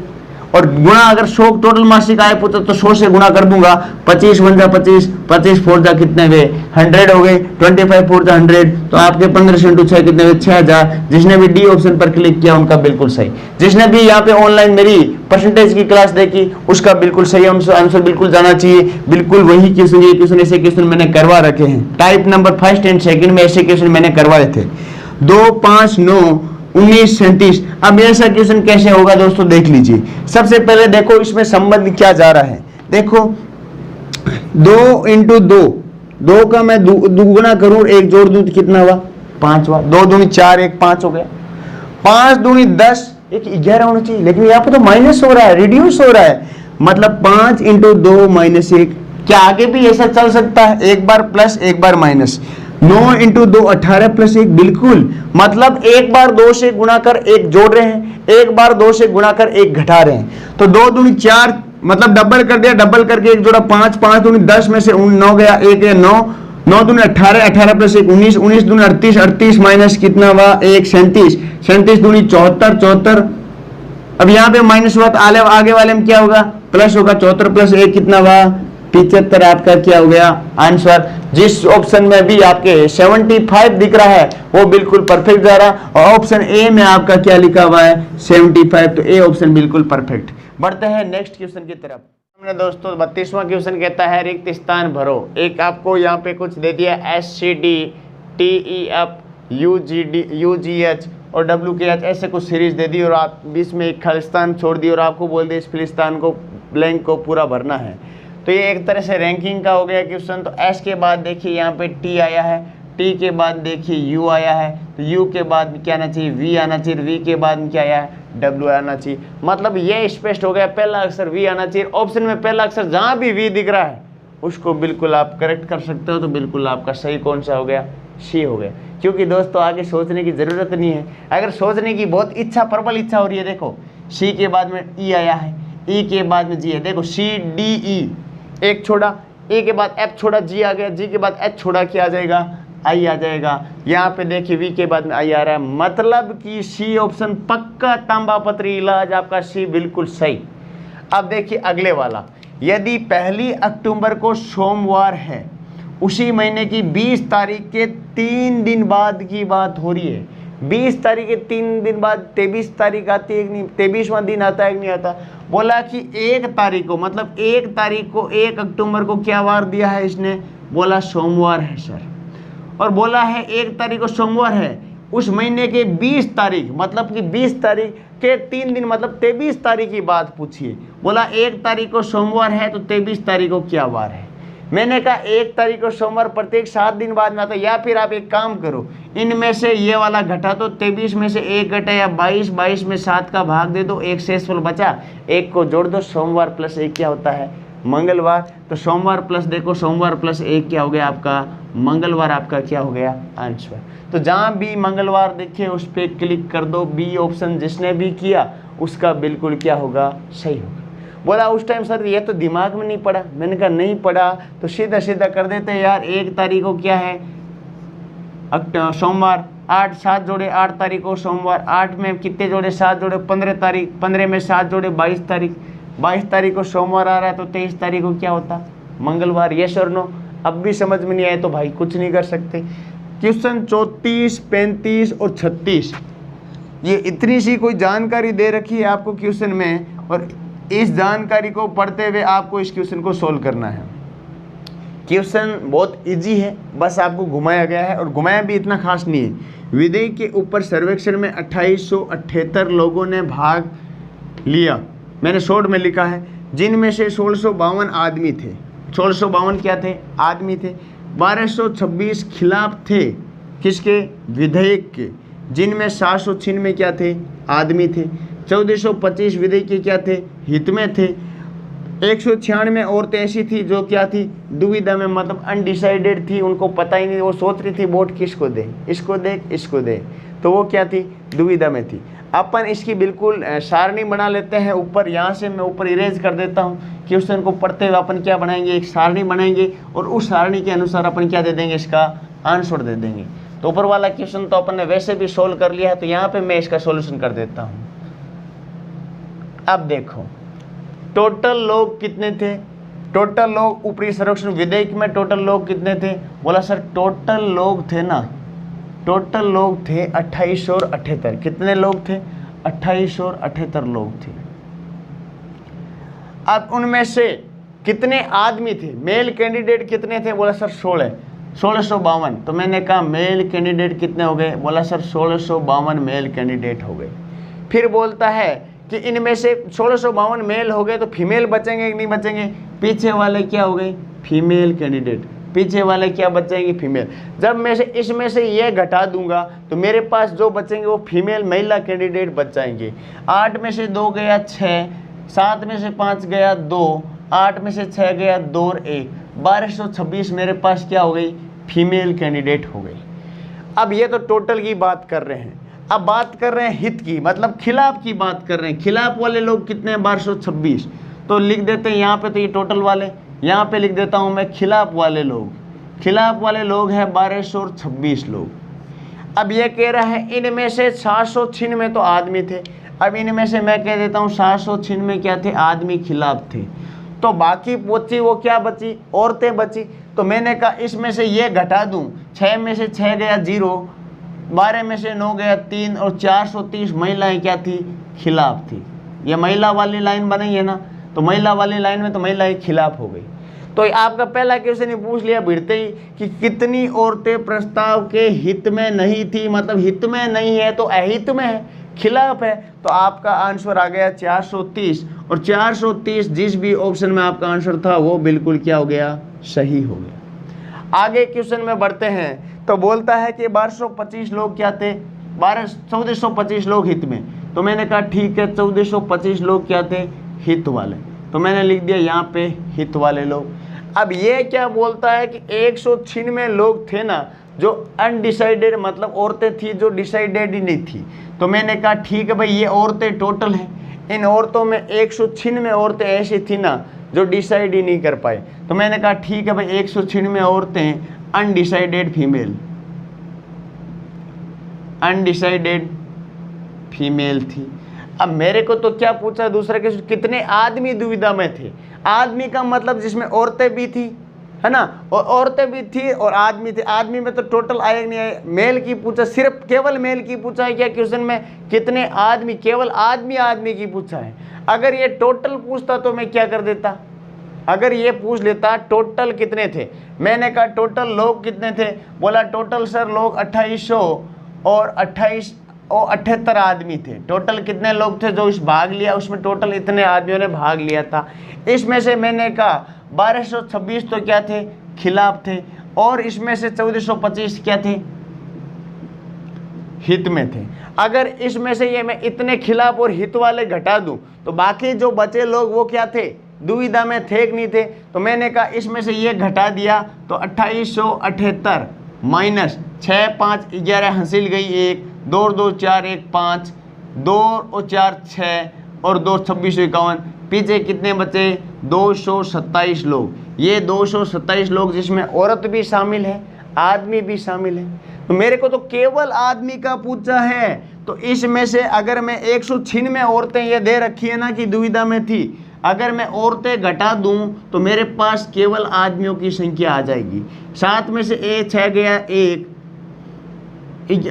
और गुणा अगर 100 टोटल मासिक आय पूछा तो 100 से गुणा कर दूंगा, 25 × 1 = 25, 25 × 4 = कितने हुए 100 हो गए, 25 × 4 = 100, तो आपके 1500 × 6 कितने हुए 6000। जिसने भी डी ऑप्शन पर क्लिक किया उनका बिल्कुल सही। जिसने भी यहाँ पे ऑनलाइन मेरी परसेंटेज की क्लास देखी उसका बिल्कुल सही आंसर बिल्कुल जाना चाहिए। बिल्कुल वही क्वेश्चन, ये क्वेश्चन ऐसे क्वेश्चन मैंने करवा रखे हैं, type number 1st and 2nd में ऐसे क्वेश्चन मैंने करवाए थे। 2, 5, 9, 19, 37। अब ऐसा क्वेश्चन कैसे होगा दोस्तों, देख लीजिए। सबसे पहले देखो इसमें संबंध क्या जा रहा है, देखो 2 × 2, 2 का मैं दुगुना करूं, 1 जोड़ दूं तो कितना हुआ 5 हुआ, 2 दूनी 4, 1 5 हो गया, 5 दूनी 10, 1 11 होना चाहिए, लेकिन यहाँ पे तो माइनस हो रहा है, रिड्यूस हो रहा है, मतलब 5 × 2 - 1। क्या आगे भी ऐसा चल सकता है, एक बार प्लस एक बार माइनस। 9 × 2 18 + 1, बिल्कुल, मतलब एक बार 2 से गुणा कर 1 जोड़ रहे हैं, एक बार 2 से गुणा कर 1 घटा रहे हैं। तो 2 दूनी 4, मतलब डबल कर दिया, डबल करके 1 जोड़ा 5, 5 दूनी 10 में से 9 गया, 1 है 9, 9 दूनी 18, 18 + 1 19, 19 दूनी 38, 38 माइनस कितना हुआ 1 37, 37 दूनी 74, 74। अब यहाँ पे माइनस हुआ तो आगे वाले में क्या होगा, प्लस होगा, 74 + 1 कितना हुआ 75। आपका क्या हो गया आंसर। जिस ऑप्शन में भी आपके 75 दिख रहा है वो बिल्कुल परफेक्ट जा रहा है, और ऑप्शन ए में आपका क्या लिखा हुआ है 75, तो ए ऑप्शन बिल्कुल परफेक्ट। बढ़ते हैं नेक्स्ट क्वेश्चन की तरफ। हमने दोस्तों 32वां क्वेश्चन कहता है रिक्त स्थान भरो। एक आपको यहाँ पे कुछ दे दिया SCD, TEF, UGD, UGH और WKH, ऐसे कुछ सीरीज दे दी, और आप बीच में एक खालिस्तान छोड़ दी और आपको बोल दिया इस फिलिस्तान को ब्लैंक को पूरा भरना है। तो ये एक तरह से रैंकिंग का हो गया क्वेश्चन। तो एस के बाद देखिए यहाँ पे टी आया है, टी के बाद देखिए यू आया है, तो यू के बाद क्या आना चाहिए वी आना चाहिए, वी के बाद क्या आया है डब्ल्यू आना चाहिए। मतलब ये स्पष्ट हो गया, पहला अक्षर वी आना चाहिए। ऑप्शन में पहला अक्षर जहाँ भी वी दिख रहा है उसको बिल्कुल आप करेक्ट कर सकते हो, तो बिल्कुल आपका सही कौन सा हो गया, सी हो गया। क्योंकि दोस्तों आगे सोचने की ज़रूरत नहीं है, अगर सोचने की बहुत इच्छा, प्रबल इच्छा हो रही है, देखो सी के बाद में ई आया है, ई के बाद में जी है, देखो CDE एक छोड़ा, ए के बाद एफ छोड़ा, जी आ गया, जी के बाद एच छोड़ा, क्या आ जाएगा आई आ जाएगा। यहाँ पे देखिए वी के बाद में आई आ रहा है, मतलब कि सी ऑप्शन पक्का तांबा पत्री इलाज, आपका सी बिल्कुल सही। अब देखिए अगले वाला, यदि 1 अक्टूबर को सोमवार है, उसी महीने की 20 तारीख के 3 दिन बाद की बात हो रही है। 20 तारीख के 3 दिन बाद 23 तारीख आती है कि नहीं, 23वां दिन आता है कि नहीं आता। बोला कि 1 तारीख को, मतलब 1 तारीख को 1 अक्टूबर को क्या वार दिया है इसने, बोला सोमवार है सर, और बोला है 1 तारीख को सोमवार है, उस महीने के 20 तारीख, मतलब कि 20 तारीख के 3 दिन, मतलब 23 तारीख की बात पूछिए। बोला 1 तारीख को सोमवार है तो 23 तारीख को क्या वार है। मैंने कहा 1 तारीख को सोमवार प्रत्येक 7 दिन बाद में आता है। या फिर आप एक काम करो, इनमें से ये वाला घटा तो 23 में से 1 घटा या 22 में 7 का भाग दे दो, एक शेषफल बचा, 1 को जोड़ दो, सोमवार प्लस 1 क्या होता है? मंगलवार। तो सोमवार प्लस देखो, सोमवार प्लस 1 क्या हो गया आपका? मंगलवार आपका क्या हो गया? आंसर। तो जहाँ भी मंगलवार देखे उस पर क्लिक कर दो। बी ऑप्शन जिसने भी किया उसका बिल्कुल क्या होगा? सही होगा। बोला उस टाइम सर ये तो दिमाग में नहीं पड़ा। मैंने कहा नहीं पड़ा तो सीधा सीधा कर देते यार। 1 तारीख को क्या है? सोमवार। 8 7 जोड़े 8 तारीख को सोमवार। 8 में कितने जोड़े? 7 जोड़े 15 तारीख। 15 में 7 जोड़े 22 तारीख। 22 तारीख को सोमवार आ रहा है तो 23 तारीख को क्या होता? मंगलवार। यस और नो? अब भी समझ में नहीं आए तो भाई कुछ नहीं कर सकते। क्वेश्चन 34, 35 और 36 ये इतनी सी कोई जानकारी दे रखी है आपको क्वेश्चन में, और इस जानकारी को पढ़ते हुए आपको इस क्वेश्चन को सोल्व करना है। क्वेश्चन बहुत इजी है, बस आपको घुमाया गया है, और घुमाया भी इतना खास नहीं है। विधेय के ऊपर सर्वेक्षण में 2878 लोगों ने भाग लिया। मैंने शॉर्ट में लिखा है, जिनमें से 1652 आदमी थे। 1652 क्या थे? आदमी थे। 1226 खिलाफ थे किसके? विधेयक के, जिनमें 796 क्या थे? आदमी थे। 1425 विधेयक के क्या थे? हित में थे। 196 औरतें ऐसी थी जो क्या थी? दुविधा में, मतलब अनडिसाइडेड थी, उनको पता ही नहीं, वो सोच रही थी वोट किसको दे, इसको दे इसको दे, तो वो क्या थी? दुविधा में थी। अपन इसकी बिल्कुल सारणी बना लेते हैं ऊपर। यहाँ से मैं ऊपर इरेज कर देता हूँ। क्वेश्चन को पढ़ते हुए अपन क्या बनाएंगे? एक सारणी बनाएंगे, और उस सारणी के अनुसार अपन क्या दे देंगे? इसका आंसर दे देंगे। तो ऊपर वाला क्वेश्चन तो अपन ने वैसे भी सोल्व कर लिया है, तो यहाँ पे मैं इसका सॉल्यूशन कर देता हूँ। अब देखो टोटल लोग कितने थे? टोटल लोग ऊपरी सर्वेक्षण विधेयक में टोटल लोग कितने थे? बोला सर टोटल लोग थे ना, टोटल लोग थे 2878। कितने लोग थे? 2878 लोग थे। अब उनमें से कितने आदमी थे? मेल कैंडिडेट कितने थे? बोला सर 1652। तो मैंने कहा मेल कैंडिडेट कितने हो गए? बोला सर 1652 मेल कैंडिडेट हो गए। फिर बोलता है कि इनमें से 1652 मेल हो गए तो फीमेल बचेंगे कि नहीं बचेंगे? पीछे वाले क्या हो गए? Female candidate. पीछे वाले क्या बचेंगे? फीमेल। जब मैं से इसमें से ये घटा दूंगा तो मेरे पास जो बचेंगे वो फीमेल महिला कैंडिडेट बच जाएंगे। 8 में से 2 गया 6, 7 में से 5 गया 2, 8 में से 6 गया 2 और 1, 1226 मेरे पास क्या हो गई? फीमेल कैंडिडेट हो गई। अब ये तो टोटल की बात कर रहे हैं। अब बात कर रहे हैं हित की, मतलब खिलाफ की बात कर रहे हैं। खिलाफ वाले लोग कितने हैं? 1226। तो लिख देते हैं यहाँ पे, तो ये टोटल वाले, यहाँ पे लिख देता हूँ मैं खिलाफ वाले लोग। खिलाफ वाले लोग हैं 1226 लोग। अब ये कह रहा है इनमें से 796 तो आदमी थे। अब इनमें से मैं कह देता हूँ 796 क्या थे? आदमी खिलाफ थे। तो बाकी बची वो क्या बची? औरतें बची। तो मैंने कहा इसमें से ये घटा दूं, 6 में से 6 गया 0, 12 में से 9 गया 3, और 430 महिलाएं क्या थी? खिलाफ थी। ये महिला वाली लाइन बनी है ना, तो महिला वाली लाइन में तो महिलाएं खिलाफ हो गई। तो आपका पहला क्वेश्चन ही पूछ लिया भिड़ते ही कि कितनी औरतें प्रस्ताव के हित में नहीं थी, मतलब हित में नहीं है तो अहित में है, खिलाफ है। तो आपका आंसर आ गया 430, और 430 जिस भी ऑप्शन में आपका आंसर था वो बिल्कुल क्या हो गया? सही हो गया। आगे क्वेश्चन में बढ़ते हैं। तो बोलता है कि 1225 लोग क्या थे? 1425 लोग हित में। तो मैंने कहा ठीक है, 1425 लोग क्या थे? हित वाले। तो मैंने लिख दिया यहाँ पे हित वाले लोग। अब ये क्या बोलता है कि 196 लोग थे ना जो अनडिसाइडेड, मतलब औरतें थी जो डिसाइडेड ही नहीं थी। तो मैंने कहा ठीक है भाई, ये औरतें टोटल हैं। इन औरतों में 196 औरतें ऐसी थी ना जो डिसाइड ही नहीं कर पाए। तो मैंने कहा ठीक है भाई, 196 औरतें अनडिसाइडेड फीमेल, अनडिसाइडेड फीमेल थी। अब मेरे को तो क्या पूछा दूसरा के, कितने आदमी दुविधा में थे? आदमी का मतलब जिसमें औरतें भी थी, है ना, और औरतें भी थी और आदमी थे। आदमी में तो टोटल आए नहीं आए। मेल की पूछा, सिर्फ केवल मेल की पूछा है क्या क्वेश्चन में? कितने आदमी? केवल आदमी की पूछा है। अगर ये टोटल पूछता तो मैं क्या कर देता? अगर ये पूछ लेता टोटल कितने थे, मैंने कहा टोटल लोग कितने थे? बोला टोटल सर लोग 2800 और 78 आदमी थे। टोटल कितने लोग थे जो इस भाग लिया, उसमें टोटल इतने आदमियों ने भाग लिया था। इसमें से मैंने कहा 1226 तो क्या थे, खिलाफ थे, और इसमें से 1425 क्या थे, हित में थे। अगर इसमें से ये मैं इतने खिलाफ और हित वाले घटा दूं तो बाकी जो बचे लोग वो क्या थे, दुविधा में थे कि नहीं थे। तो मैंने कहा इसमें से ये घटा दिया तो 2878 माइनस 6 5 11 हासिल गई 1, 2 2 4 1 5, 2 और 4 6 और 2 26 51, पीछे कितने बचे, 227 लोग। ये 227 लोग जिसमें औरत भी शामिल है, आदमी भी शामिल है। तो मेरे को तो केवल आदमी का पूछा है, तो इसमें से अगर मैं 196 औरतें ये दे रखी है ना कि दुविधा में थी, अगर मैं औरतें घटा दूं तो मेरे पास केवल आदमियों की संख्या आ जाएगी। 7 में से 6 गया 1,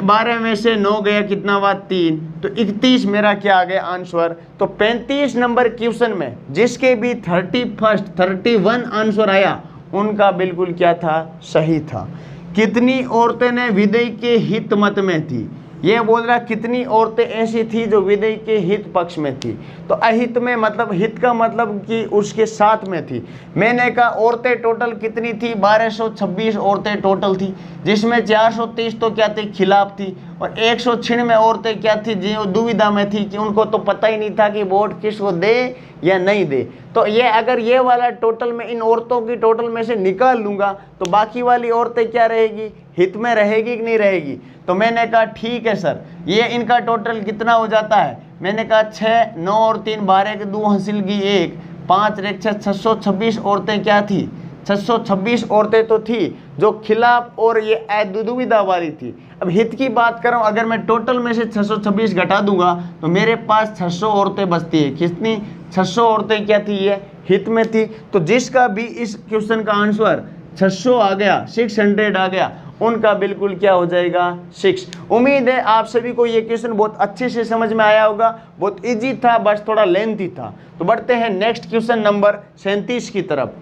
12 में से 9 गया कितना हुआ 3, तो 31 मेरा क्या आ गया आंसर। तो 35 नंबर क्वेश्चन में जिसके भी 31 आंसर आया उनका बिल्कुल क्या था, सही था। कितनी औरतें ने विधेय के हित मत में थी, ये बोल रहा कितनी औरतें ऐसी थी जो विधेय के हित पक्ष में थी। तो अहित में मतलब हित का मतलब कि उसके साथ में थी। मैंने कहा औरतें टोटल कितनी थी, 1226 औरतें टोटल थी, जिसमें 430 तो क्या थी, खिलाफ थी, और 196 औरतें क्या थी, जो दुविधा में थी कि उनको तो पता ही नहीं था कि वोट किसको दे या नहीं दे। तो ये अगर ये वाला टोटल में इन औरतों की टोटल में से निकाल लूँगा तो बाकी वाली औरतें क्या रहेगी, हित में रहेगी कि नहीं रहेगी। तो मैंने कहा ठीक है सर, ये इनका टोटल कितना हो जाता है। मैंने कहा 6 9 और 3 12 के 2 हासिल की 1, 5 रेख 626 औरतें क्या थी, 626 औरतें तो थी जो खिलाफ और ये दुविधा वाली थी। अब हित की बात करूं, अगर मैं टोटल में से 626 घटा दूंगा तो मेरे पास 600 औरतें बचती है। कितनी, 600 औरतें क्या थी, ये हित में थी। तो जिसका भी इस क्वेश्चन का आंसर 600 आ गया, 600 आ गया, उनका बिल्कुल क्या हो जाएगा, 6। उम्मीद है आप सभी को ये क्वेश्चन बहुत अच्छे से समझ में आया होगा। बहुत इजी था, बस थोड़ा लेंथी था। तो बढ़ते हैं नेक्स्ट क्वेश्चन नंबर 37 की तरफ।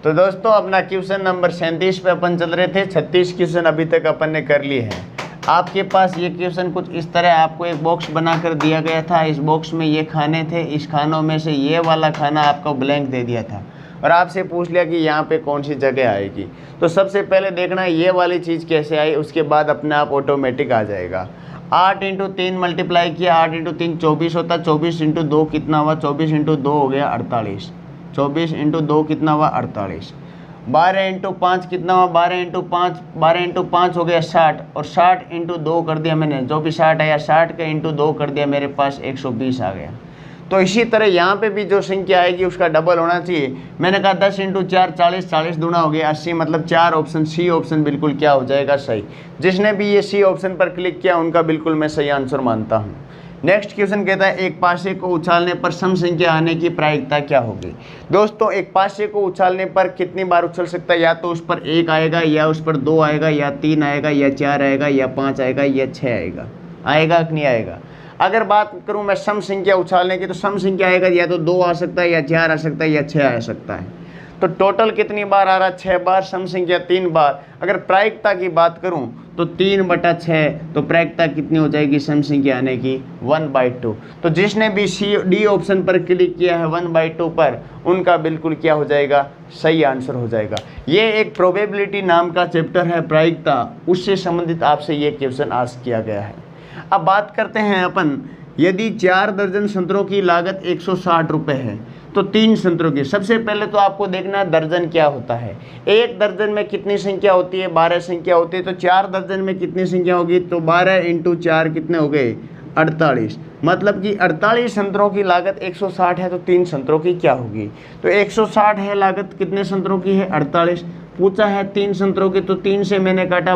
तो दोस्तों अपना क्वेश्चन नंबर 37 पे अपन चल रहे थे। 36 क्वेश्चन अभी तक अपन ने कर लिए हैं। आपके पास ये क्वेश्चन कुछ इस तरह आपको एक बॉक्स बनाकर दिया गया था। इस बॉक्स में ये खाने थे, इस खानों में से ये वाला खाना आपको ब्लैंक दे दिया था और आपसे पूछ लिया कि यहाँ पे कौन सी जगह आएगी। तो सबसे पहले देखना ये वाली चीज़ कैसे आई, उसके बाद अपने आप ऑटोमेटिक आ जाएगा। 8 × 3 मल्टीप्लाई किया, 8 × 3 24 होता, 24 × 2 कितना हुआ, 24 × 2 हो गया 48, 24 × 2 कितना हुआ 48, 12 × 5 कितना हुआ, 12 × 5 हो गया 60, और 60 × 2 कर दिया मैंने, जो भी 60 आया 60 का × 2 कर दिया, मेरे पास 120 आ गया। तो इसी तरह यहाँ पे भी जो संख्या आएगी उसका डबल होना चाहिए। मैंने कहा 10 × 4 40, 40 दूना हो गया 80, मतलब 4 ऑप्शन, सी ऑप्शन बिल्कुल क्या हो जाएगा, सही। जिसने भी ये सी ऑप्शन पर क्लिक किया उनका बिल्कुल मैं सही आंसर मानता हूँ। नेक्स्ट क्वेश्चन कहता है एक पासे को उछालने पर सम संख्या आने की प्रायिकता क्या होगी। दोस्तों एक पासे को उछालने पर कितनी बार उछल सकता है, या तो उस पर 1 आएगा, या उस पर 2 आएगा, या 3 आएगा, या 4 आएगा, या 5 आएगा, या 6 आएगा। आएगा कि नहीं आएगा। अगर बात करूं मैं सम संख्या उछालने की, तो सम संख्या आएगा या तो 2 आ सकता है, या 4 आ सकता है, या 6 आ सकता है। तो टोटल कितनी बार आ रहा है, 6 बार। सम संख्या 3 बार। अगर प्रायिकता की बात करूं तो 3/6, तो प्रायिकता कितनी हो जाएगी सम संख्या आने की, 1/2। तो जिसने भी डी ऑप्शन पर क्लिक किया है 1/2 पर, उनका बिल्कुल क्या हो जाएगा, सही आंसर हो जाएगा। ये एक प्रोबेबिलिटी नाम का चैप्टर है, प्रायिकता, उससे संबंधित आपसे ये क्वेश्चन आस्क किया गया है। अब बात करते हैं अपन, यदि 4 दर्जन संतरों की लागत 160 रुपये है तो 3 संतरों की, सबसे पहले तो आपको देखना दर्जन क्या होता है। एक दर्जन में कितनी संख्या होती है, 12 संख्या होती है। तो 4 दर्जन में कितनी संख्या होगी, तो 12 × 4 कितने हो गए, 48। मतलब कि 48 संतरों की लागत 160 है, तो 3 संतरों की क्या होगी। तो 160 है लागत, कितने संतरों की है, 48। पूछा है 3 संतरों की, तो 3 से मैंने काटा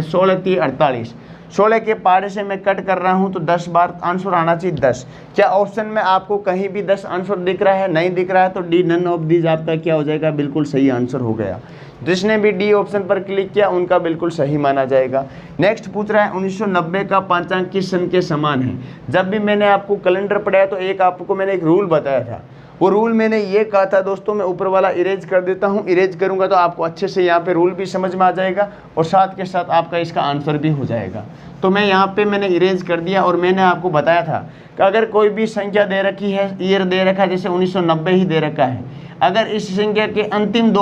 16 × 48, 16 के पारे से मैं कट कर रहा हूं, तो 10 बार आंसर आना चाहिए 10। क्या ऑप्शन में आपको कहीं भी 10 आंसर दिख रहा है, नहीं दिख रहा है, तो डी नन ऑफ दीज आपका क्या हो जाएगा, बिल्कुल सही आंसर हो गया। जिसने भी डी ऑप्शन पर क्लिक किया उनका बिल्कुल सही माना जाएगा। नेक्स्ट पूछ रहा है 1990 का पांचांक किस सन के समान है। जब भी मैंने आपको कैलेंडर पढ़ाया तो आपको मैंने एक रूल बताया था। वो रूल मैंने ये कहा था दोस्तों, मैं ऊपर वाला इरेज कर देता हूँ। इरेज करूँगा तो आपको अच्छे से यहाँ पे रूल भी समझ में आ जाएगा और साथ के साथ आपका इसका आंसर भी हो जाएगा। तो मैं यहाँ पे मैंने इरेज कर दिया और मैंने आपको बताया था कि अगर कोई भी संख्या दे रखी है, ईयर दे रखा है, जैसे 1990 ही दे रखा है, अगर इस संख्या के अंतिम दो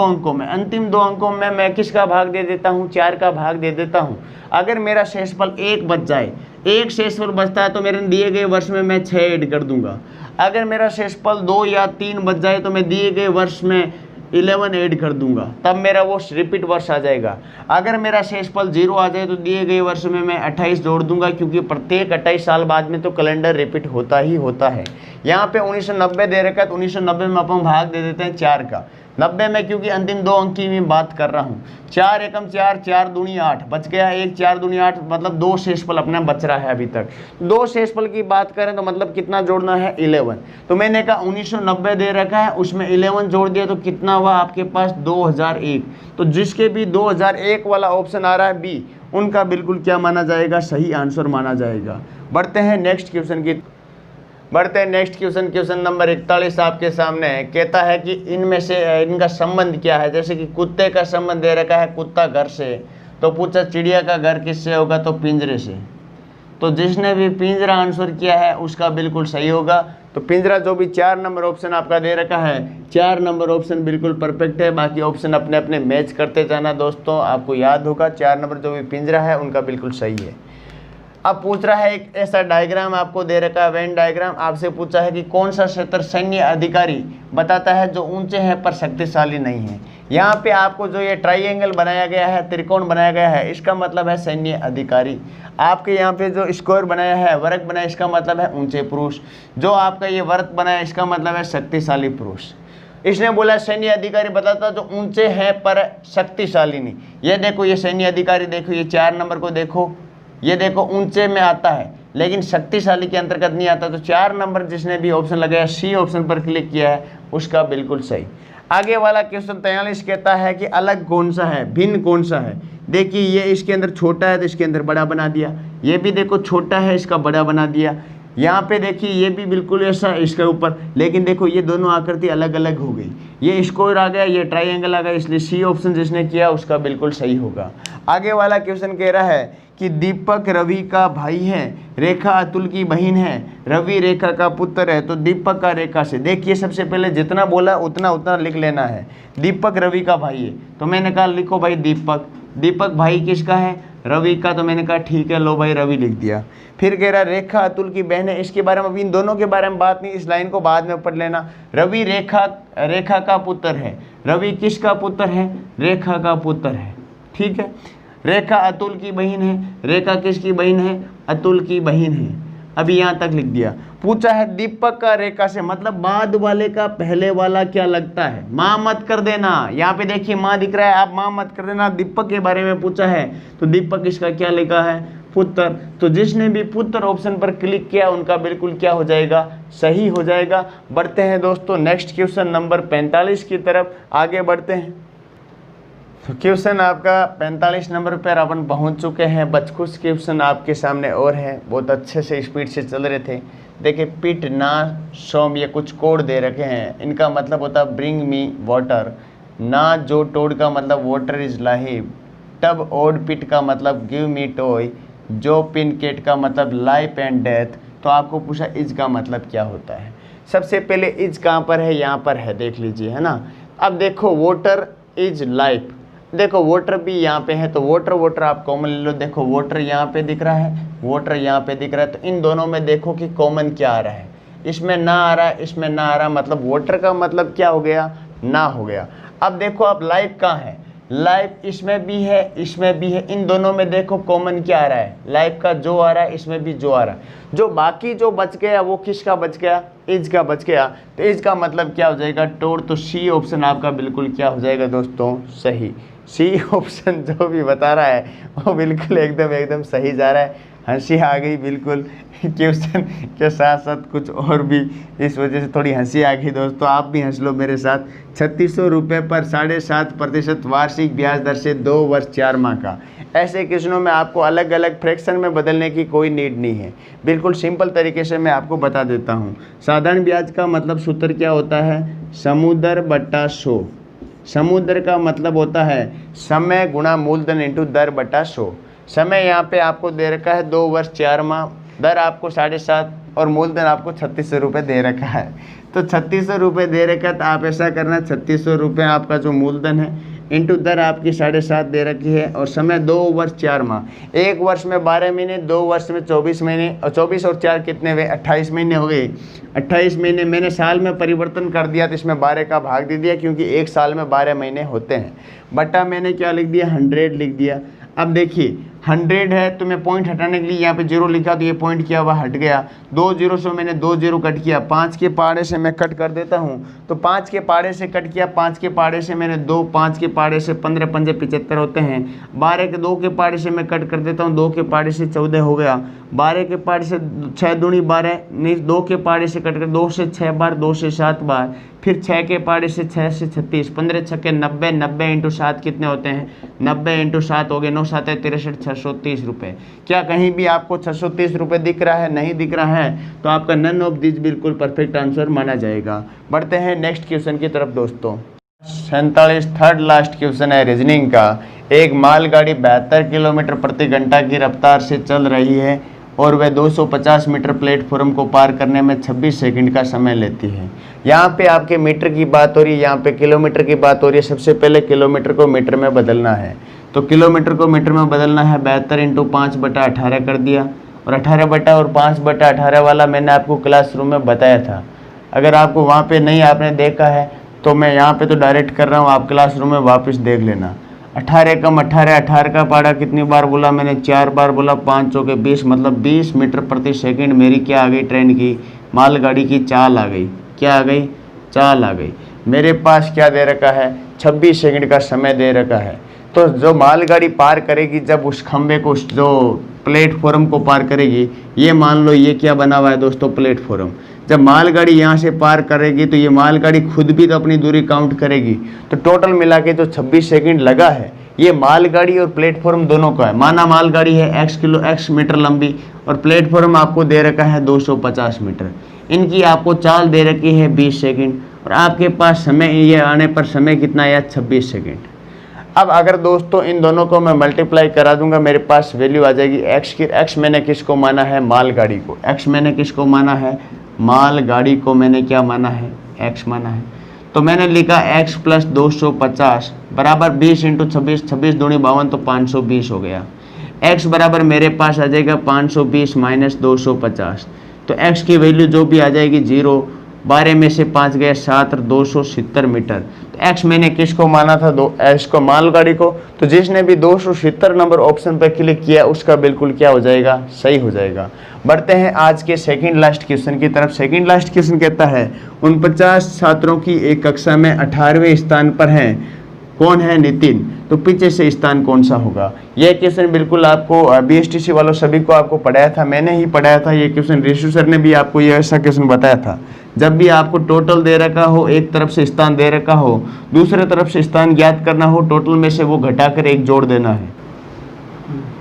अंकों में मैं किसका भाग दे देता हूँ, 4 का भाग दे देता हूँ। अगर मेरा शेषफल 1 बच जाए, एक शेषफल बचता है तो मेरे दिए गए वर्ष में मैं 6 ऐड कर दूंगा। अगर मेरा शेषफल 2 या 3 बच जाए तो मैं दिए गए वर्ष में 11 ऐड कर दूंगा, तब मेरा वो रिपीट वर्ष आ जाएगा। अगर मेरा शेषफल 0 आ जाए तो दिए गए वर्ष में मैं 28 जोड़ दूंगा, क्योंकि प्रत्येक 28 साल बाद में तो कैलेंडर रिपीट होता ही होता है। यहाँ पे 1990 दे रखा है तो 1990 में अपन भाग दे देते हैं 4 का। 90 में क्योंकि अंतिम 2 अंक की मैं बात कर रहा हूँ, 4 एकम 4, 4 दूनी 8 बच गया, 1 4 दूनी 8, मतलब 2 शेषफल अपना बच रहा है अभी तक। 2 शेषफल की बात करें तो मतलब कितना जोड़ना है, 11। तो मैंने कहा 1990 दे रखा है, उसमें 11 जोड़ दिया तो कितना हुआ आपके पास, 2001। तो जिसके भी 2001 वाला ऑप्शन आ रहा है बी, उनका बिल्कुल क्या माना जाएगा, सही आंसर माना जाएगा। बढ़ते हैं नेक्स्ट क्वेश्चन। क्वेश्चन नंबर 41 आपके सामने है। कहता है कि इनमें से इनका संबंध क्या है। जैसे कि कुत्ते का संबंध दे रखा है, कुत्ता घर से, तो पूछा चिड़िया का घर किससे होगा, तो पिंजरे से। तो जिसने भी पिंजरा आंसर किया है उसका बिल्कुल सही होगा। तो पिंजरा जो भी 4 नंबर ऑप्शन आपका दे रखा है, 4 नंबर ऑप्शन बिल्कुल परफेक्ट है। बाकी ऑप्शन अपने अपने मैच करते जाना दोस्तों, आपको याद होगा 4 नंबर जो भी पिंजरा है उनका बिल्कुल सही है। अब पूछ रहा है एक ऐसा डायग्राम आपको दे रखा है, वेन डायग्राम। आपसे पूछा है कि कौन सा क्षेत्र सैन्य अधिकारी बताता है जो ऊंचे हैं पर शक्तिशाली नहीं है। यहाँ पे आपको जो ये ट्राइंगल बनाया गया है, त्रिकोण बनाया गया है, इसका मतलब है सैन्य अधिकारी। आपके यहाँ पे जो स्क्वायर बनाया है, वर्ग बनाया, इसका मतलब है ऊंचे पुरुष। जो आपका ये वर्ग बनाया, इसका मतलब है शक्तिशाली पुरुष। इसने बोला सैन्य अधिकारी बताता जो ऊंचे हैं पर शक्तिशाली नहीं। ये देखो, ये सैन्य अधिकारी देखो, ये 4 नंबर को देखो, ये देखो ऊंचे में आता है लेकिन शक्तिशाली के अंतर्गत नहीं आता। तो 4 नंबर जिसने भी ऑप्शन लगाया, सी ऑप्शन पर क्लिक किया है, उसका बिल्कुल सही। आगे वाला क्वेश्चन 43 कहता है कि अलग कौन सा है, भिन्न कौन सा है। देखिए ये इसके अंदर छोटा है तो इसके अंदर बड़ा बना दिया, ये भी देखो छोटा है इसका बड़ा बना दिया। यहाँ पे देखिए ये भी बिल्कुल ऐसा इसके ऊपर, लेकिन देखो ये दोनों आकृति अलग अलग हो गई। ये स्क्वायर आ गया, ये ट्राइंगल आ गया, इसलिए सी ऑप्शन जिसने किया उसका बिल्कुल सही होगा। आगे वाला क्वेश्चन कह रहा है कि दीपक रवि का भाई है, रेखा अतुल की बहन है, रवि रेखा का पुत्र है, तो दीपक का रेखा से। देखिए सबसे पहले जितना बोला उतना लिख लेना है। दीपक रवि का भाई है तो मैंने कहा लिखो भाई दीपक। दीपक भाई किसका है, रवि का, तो मैंने कहा ठीक है, लो भाई रवि लिख दिया। फिर कह रहा रेखा अतुल की बहन है, इसके बारे में अभी इन दोनों के बारे में बात नहीं, इस लाइन को बाद में पढ़ लेना। रवि रेखा का पुत्र है, रवि किसका पुत्र है, रेखा का पुत्र है, ठीक है। रेखा अतुल की बहन है, रेखा किसकी बहन है, अतुल की बहन है। अभी यहाँ तक लिख दिया। पूछा है दीपक का रेखा से, मतलब बाद वाले का पहले वाला क्या लगता है, माँ मत कर देना। यहाँ पे देखिए माँ दिख रहा है, आप माँ मत कर देना। दीपक के बारे में पूछा है तो दीपक इसका क्या लिखा है, पुत्र। तो जिसने भी पुत्र ऑप्शन पर क्लिक किया उनका बिल्कुल क्या हो जाएगा, सही हो जाएगा। बढ़ते हैं दोस्तों नेक्स्ट क्वेश्चन नंबर 45 की तरफ आगे बढ़ते हैं। तो क्वेश्चन आपका 45 नंबर पर अपन पहुंच चुके हैं। बच कुछ क्वेश्चन आपके सामने और हैं, बहुत अच्छे से स्पीड से चल रहे थे। देखिए पिट ना सोम, ये कुछ कोड दे रखे हैं, इनका मतलब होता है ब्रिंग मी वाटर। ना जो टोड का मतलब वाटर इज लाइफ। टब ओड पिट का मतलब गिव मी टॉय। जो पिन केट का मतलब लाइफ एंड डेथ। तो आपको पूछा इज का मतलब क्या होता है। सबसे पहले इज कहाँ पर है, यहाँ पर है, देख लीजिए, है ना। अब देखो वाटर इज लाइफ, देखो वाटर भी यहाँ पे है, तो वाटर आप कॉमन ले लो। देखो वाटर यहाँ पे दिख रहा है, वाटर यहाँ पे दिख रहा है, तो इन दोनों में देखो कि कॉमन क्या आ रहा है। इसमें ना आ रहा है, इसमें ना आ रहा, मतलब वाटर का मतलब क्या हो गया, ना हो गया। अब देखो आप लाइफ कहाँ है, लाइफ इसमें भी है, इसमें भी है। इन दोनों में देखो कॉमन क्या आ रहा है, लाइफ का जो आ रहा है, इसमें भी जो आ रहा है। जो बाकी जो बच गया वो किसका बच गया, इज का बच गया। तो इज का मतलब क्या हो जाएगा, टोड। तो सी ऑप्शन आपका बिल्कुल क्या हो जाएगा दोस्तों, सही। सी ऑप्शन जो भी बता रहा है वो बिल्कुल एकदम सही जा रहा है। हंसी आ गई बिल्कुल क्वेश्चन के साथ साथ कुछ और भी, इस वजह से थोड़ी हंसी आ गई दोस्तों। आप भी हंस लो मेरे साथ। 3600 रुपये पर 7.5% वार्षिक ब्याज दर से 2 वर्ष 4 माह का। ऐसे क्वेश्चनों में आपको अलग अलग फ्रैक्शन में बदलने की कोई नीड नहीं है, बिल्कुल सिंपल तरीके से मैं आपको बता देता हूँ। साधारण ब्याज का मतलब सूत्र क्या होता है, समुद्र बट्टा 100। समुद्र का मतलब होता है समय गुणा मूलधन इंटू दर बटा 100। समय यहाँ पे आपको दे रखा है 2 वर्ष 4 माह, दर आपको 7.5 और मूलधन आपको 3600 रुपये दे रखा है। तो 3600 रुपये दे रखा है, तो आप ऐसा करना 3600 रुपये आपका जो मूलधन है इंटू दर आपकी 7.5 दे रखी है, और समय 2 वर्ष 4 माह। 1 वर्ष में 12 महीने, 2 वर्ष में 24 महीने, और 24 और 4 कितने हुए, 28 महीने हो गए। 28 महीने मैंने साल में परिवर्तन कर दिया, तो इसमें 12 का भाग दे दिया, क्योंकि एक साल में 12 महीने होते हैं। बटा मैंने क्या लिख दिया, 100 लिख दिया। अब देखिए 100 है, तो मैं पॉइंट हटाने के लिए यहाँ पे 0 लिखा, तो ये पॉइंट क्या हुआ, हट गया। 2 0 से मैंने 2 0 कट किया, 5 के पाड़े से मैं कट कर देता हूँ, तो 5 के पाड़े से कट किया, 5 के पाड़े से मैंने 2, 5 के पाड़े से 15 पंजे 75 होते हैं। 12 के 2 के पाड़े से मैं कट कर देता हूँ, 2 के पाड़े से 14 हो गया। 12 के पाड़े से 6 दूनी 12, नहीं 2 के पाड़े से कट कर 2 से 6 बार, 2 से 7 बार, फिर 6 के पाड़े से 6 से 36, 15 छक्के 90, 90 इंटू 7 कितने होते हैं, 90 इंटू 7 हो गए, 9 7 63, 630 रुपये। क्या कहीं भी आपको 630 रुपये दिख रहा है, नहीं दिख रहा है, तो आपका नन ऑफ दिस बिल्कुल परफेक्ट आंसर माना जाएगा। बढ़ते हैं नेक्स्ट क्वेश्चन की तरफ दोस्तों। 47 थर्ड लास्ट क्वेश्चन है रीजनिंग का। एक मालगाड़ी 72 किलोमीटर प्रति घंटा की रफ्तार से चल रही है और वह 250 मीटर प्लेटफॉर्म को पार करने में 26 सेकंड का समय लेती है। यहाँ पे आपके मीटर की बात हो रही है, यहाँ पे किलोमीटर की बात हो रही है। सबसे पहले किलोमीटर को मीटर में बदलना है, तो किलोमीटर को मीटर में बदलना है। 72 इंटू 5/18 कर दिया, और 18 बटा और 5/18 वाला मैंने आपको क्लासरूम में बताया था। अगर आपको वहाँ पे नहीं आपने देखा है तो मैं यहाँ पे तो डायरेक्ट कर रहा हूँ, आप क्लासरूम में वापस देख लेना। 18 कम 18, 18 का पाड़ा कितनी बार बोला मैंने, 4 बार बोला, 5 चौके 20, मतलब 20 मीटर प्रति सेकंड मेरी क्या आ गई, ट्रेन की, मालगाड़ी की चाल आ गई। क्या आ गई, चाल आ गई। मेरे पास क्या दे रखा है, 26 सेकंड का समय दे रखा है। तो जो मालगाड़ी पार करेगी, जब उस खंबे को, जो प्लेटफॉर्म को पार करेगी, ये मान लो ये क्या बना हुआ है दोस्तों, प्लेटफॉर्म। जब मालगाड़ी यहाँ से पार करेगी तो ये मालगाड़ी खुद भी तो अपनी दूरी काउंट करेगी। तो टोटल मिला के जो 26 सेकंड लगा है, ये मालगाड़ी और प्लेटफॉर्म दोनों का है। माना मालगाड़ी है x मीटर लंबी और प्लेटफॉर्म आपको दे रखा है 250 मीटर। इनकी आपको चाल दे रखी है 20 सेकंड, और आपके पास समय ये आने पर समय कितना आया, 26 सेकंड। अब अगर दोस्तों इन दोनों को मैं मल्टीप्लाई करा दूंगा, मेरे पास वैल्यू आ जाएगी x की। x मैंने किसको माना है, मालगाड़ी को। x मैंने किसको माना है, मालगाड़ी को मैंने क्या माना है, x माना है। तो मैंने लिखा x प्लस 250 बराबर 20 इंटू 26, 26 दूनी 52, तो 520 हो गया। x बराबर मेरे पास आ जाएगा 520 माइनस 250, तो x की वैल्यू जो भी आ जाएगी 0। 12 में से 5 गए 7 और 270 मीटर। तो x मैंने किसको माना था, x को, मालगाड़ी को। तो जिसने भी 270 नंबर ऑप्शन पर क्लिक किया उसका बिल्कुल क्या हो जाएगा, सही हो जाएगा। बढ़ते हैं आज के सेकंड लास्ट क्वेश्चन की तरफ। सेकंड लास्ट क्वेश्चन कहता है 49 छात्रों की एक कक्षा में 18वें स्थान पर हैं, कौन है, नितिन। तो पीछे से स्थान कौन सा होगा। यह क्वेश्चन बिल्कुल आपको BSTC वालों सभी को आपको पढ़ाया था, मैंने ही पढ़ाया था ये क्वेश्चन। ऋषु सर ने भी आपको ये ऐसा क्वेश्चन बताया था। जब भी आपको टोटल दे रखा हो, एक तरफ से स्थान दे रखा हो, दूसरे तरफ से स्थान ज्ञात करना हो, टोटल में से वो घटाकर एक जोड़ देना है।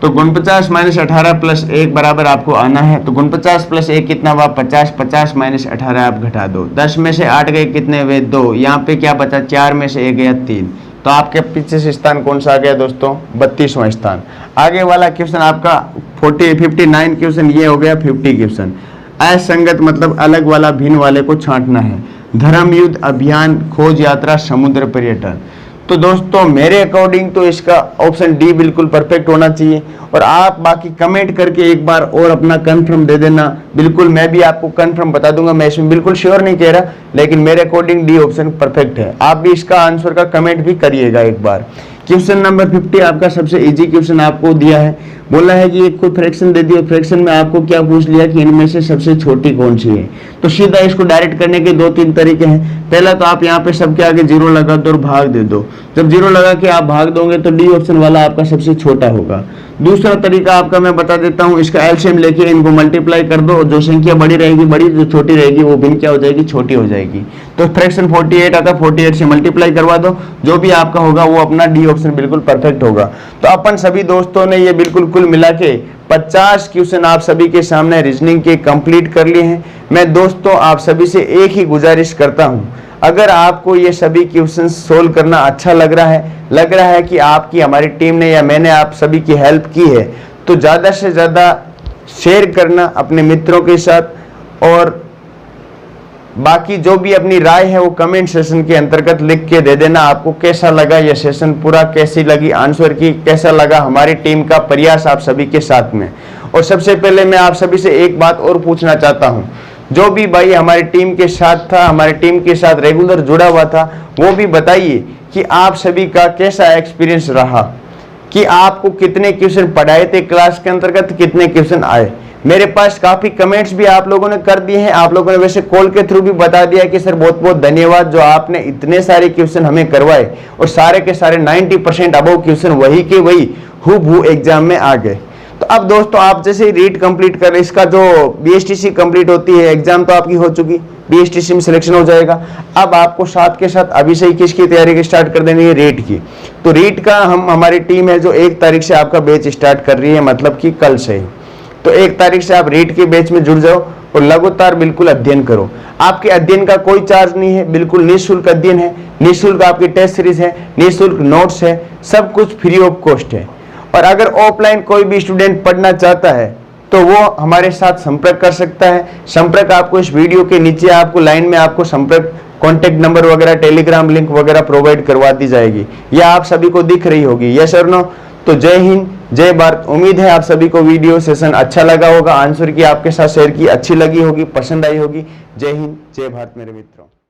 तो 49 माइनस 18 प्लस 1 बराबर आपको आना है। तो 49 प्लस 1 कितना हुआ, 50, 50 माइनस 18 आप घटा दो। 10 में से 8 गए कितने हुए, 2। यहाँ पे क्या बचा, 4 में से 1 गया 3। तो आपके पीछे से स्थान कौन सा आ गया दोस्तों, 32वां स्थान। आगे वाला क्वेश्चन आपका 59 क्वेश्चन, ये हो गया 50 क्वेश्चन। असंगत मतलब अलग वाला, भिन्न वाले को छांटना है। धर्म युद्ध, अभियान, खोज यात्रा, समुद्र पर्यटन। तो दोस्तों मेरे अकॉर्डिंग तो इसका ऑप्शन डी बिल्कुल परफेक्ट होना चाहिए, और आप बाकी कमेंट करके एक बार और अपना कंफर्म दे देना। बिल्कुल मैं भी आपको कंफर्म बता दूंगा, मैं इसमें बिल्कुल श्योर नहीं कह रहा, लेकिन मेरे अकॉर्डिंग डी ऑप्शन परफेक्ट है। आप भी इसका आंसर का कमेंट भी करिएगा एक बार। क्वेश्चन नंबर 50 आपका सबसे इजी क्वेश्चन आपको दिया है। बोला है कि एक कोई फ्रैक्शन दे दिया, फ्रैक्शन में आपको क्या पूछ लिया कि इनमें से सबसे छोटी कौन सी है। तो सीधा इसको डायरेक्ट करने के 2-3 तरीके हैं। पहला तो आप यहाँ पे सबके आगे 0 लगा दो और भाग दे दो। जब 0 लगा के आप भाग दोगे तो डी ऑप्शन वाला आपका सबसे छोटा होगा। दूसरा तरीका आपका मैं बता देता हूँ, इसका एलसीएम लेके इनको मल्टीप्लाई कर दो, और जो संख्या बड़ी रहेगी बड़ी, जो छोटी रहेगी वो भिन्न क्या हो जाएगी, छोटी हो जाएगी। तो फ्रैक्शन 48 आता, 48 से मल्टीप्लाई करवा दो, जो भी आपका होगा वो अपना डी ऑप्शन बिल्कुल परफेक्ट होगा। तो अपन सभी दोस्तों ने ये बिल्कुल कुल मिला के 50 क्वेश्चन आप सभी के सामने रीजनिंग के कंप्लीट कर लिए हैं। मैं दोस्तों आप सभी से एक ही गुजारिश करता हूं, अगर आपको ये सभी क्वेश्चन सोल्व करना अच्छा लग रहा है कि आपकी हमारी टीम ने या मैंने आप सभी की हेल्प की है, तो ज़्यादा से ज़्यादा शेयर करना अपने मित्रों के साथ, और बाकी जो भी अपनी राय है वो कमेंट सेशन के अंतर्गत लिख के दे देना। आपको कैसा लगा ये सेशन पूरा, कैसी लगी आंसर की, कैसा लगा हमारी टीम का प्रयास आप सभी के साथ में। और सबसे पहले मैं आप सभी से एक बात और पूछना चाहता हूं, जो भी भाई हमारी टीम के साथ था, हमारी टीम के साथ रेगुलर जुड़ा हुआ था, वो भी बताइए कि आप सभी का कैसा एक्सपीरियंस रहा, कि आपको कितने क्वेश्चन पढ़ाए थे क्लास के अंतर्गत, कितने क्वेश्चन आए। मेरे पास काफी कमेंट्स भी आप लोगों ने कर दिए हैं, आप लोगों ने वैसे कॉल के थ्रू भी बता दिया कि सर बहुत बहुत धन्यवाद जो आपने इतने सारे क्वेश्चन हमें करवाए, और सारे के सारे 90% अबव क्वेश्चन वही के वही हूबहू एग्जाम में आ गए। तो अब दोस्तों आप जैसे रीट कंप्लीट कर, इसका जो बीएसटीसी कंप्लीट होती है, एग्जाम तो आपकी हो चुकी, बीएसटीसी में सिलेक्शन हो जाएगा। अब आपको साथ के साथ अभी से ही किसकी तैयारी स्टार्ट कर देनी है, रीट की। तो रीट का हमारी टीम है जो 1 तारीख से आपका बैच स्टार्ट कर रही है, मतलब कि कल से ही। तो 1 तारीख से आप रीट के बैच में जुड़ जाओ और लगातार बिल्कुल अध्ययन करो। आपके अध्ययन का कोई चार्ज नहीं है, बिल्कुल निःशुल्क अध्ययन है, निःशुल्क आपकी टेस्ट सीरीज है, निःशुल्क नोट्स है, सब कुछ फ्री ऑफ कॉस्ट है। और अगर ऑफलाइन कोई भी स्टूडेंट पढ़ना चाहता है तो वो हमारे साथ संपर्क कर सकता है। संपर्क आपको इस वीडियो के नीचे आपको लाइन में आपको संपर्क कॉन्टेक्ट नंबर वगैरह, टेलीग्राम लिंक वगैरह प्रोवाइड करवा दी जाएगी, यह आप सभी को दिख रही होगी। यस और नो? तो जय हिंद, जय भारत। उम्मीद है आप सभी को वीडियो सेशन अच्छा लगा होगा, आंसर की आपके साथ शेयर की अच्छी लगी होगी, पसंद आई होगी। जय हिंद, जय भारत मेरे मित्रों।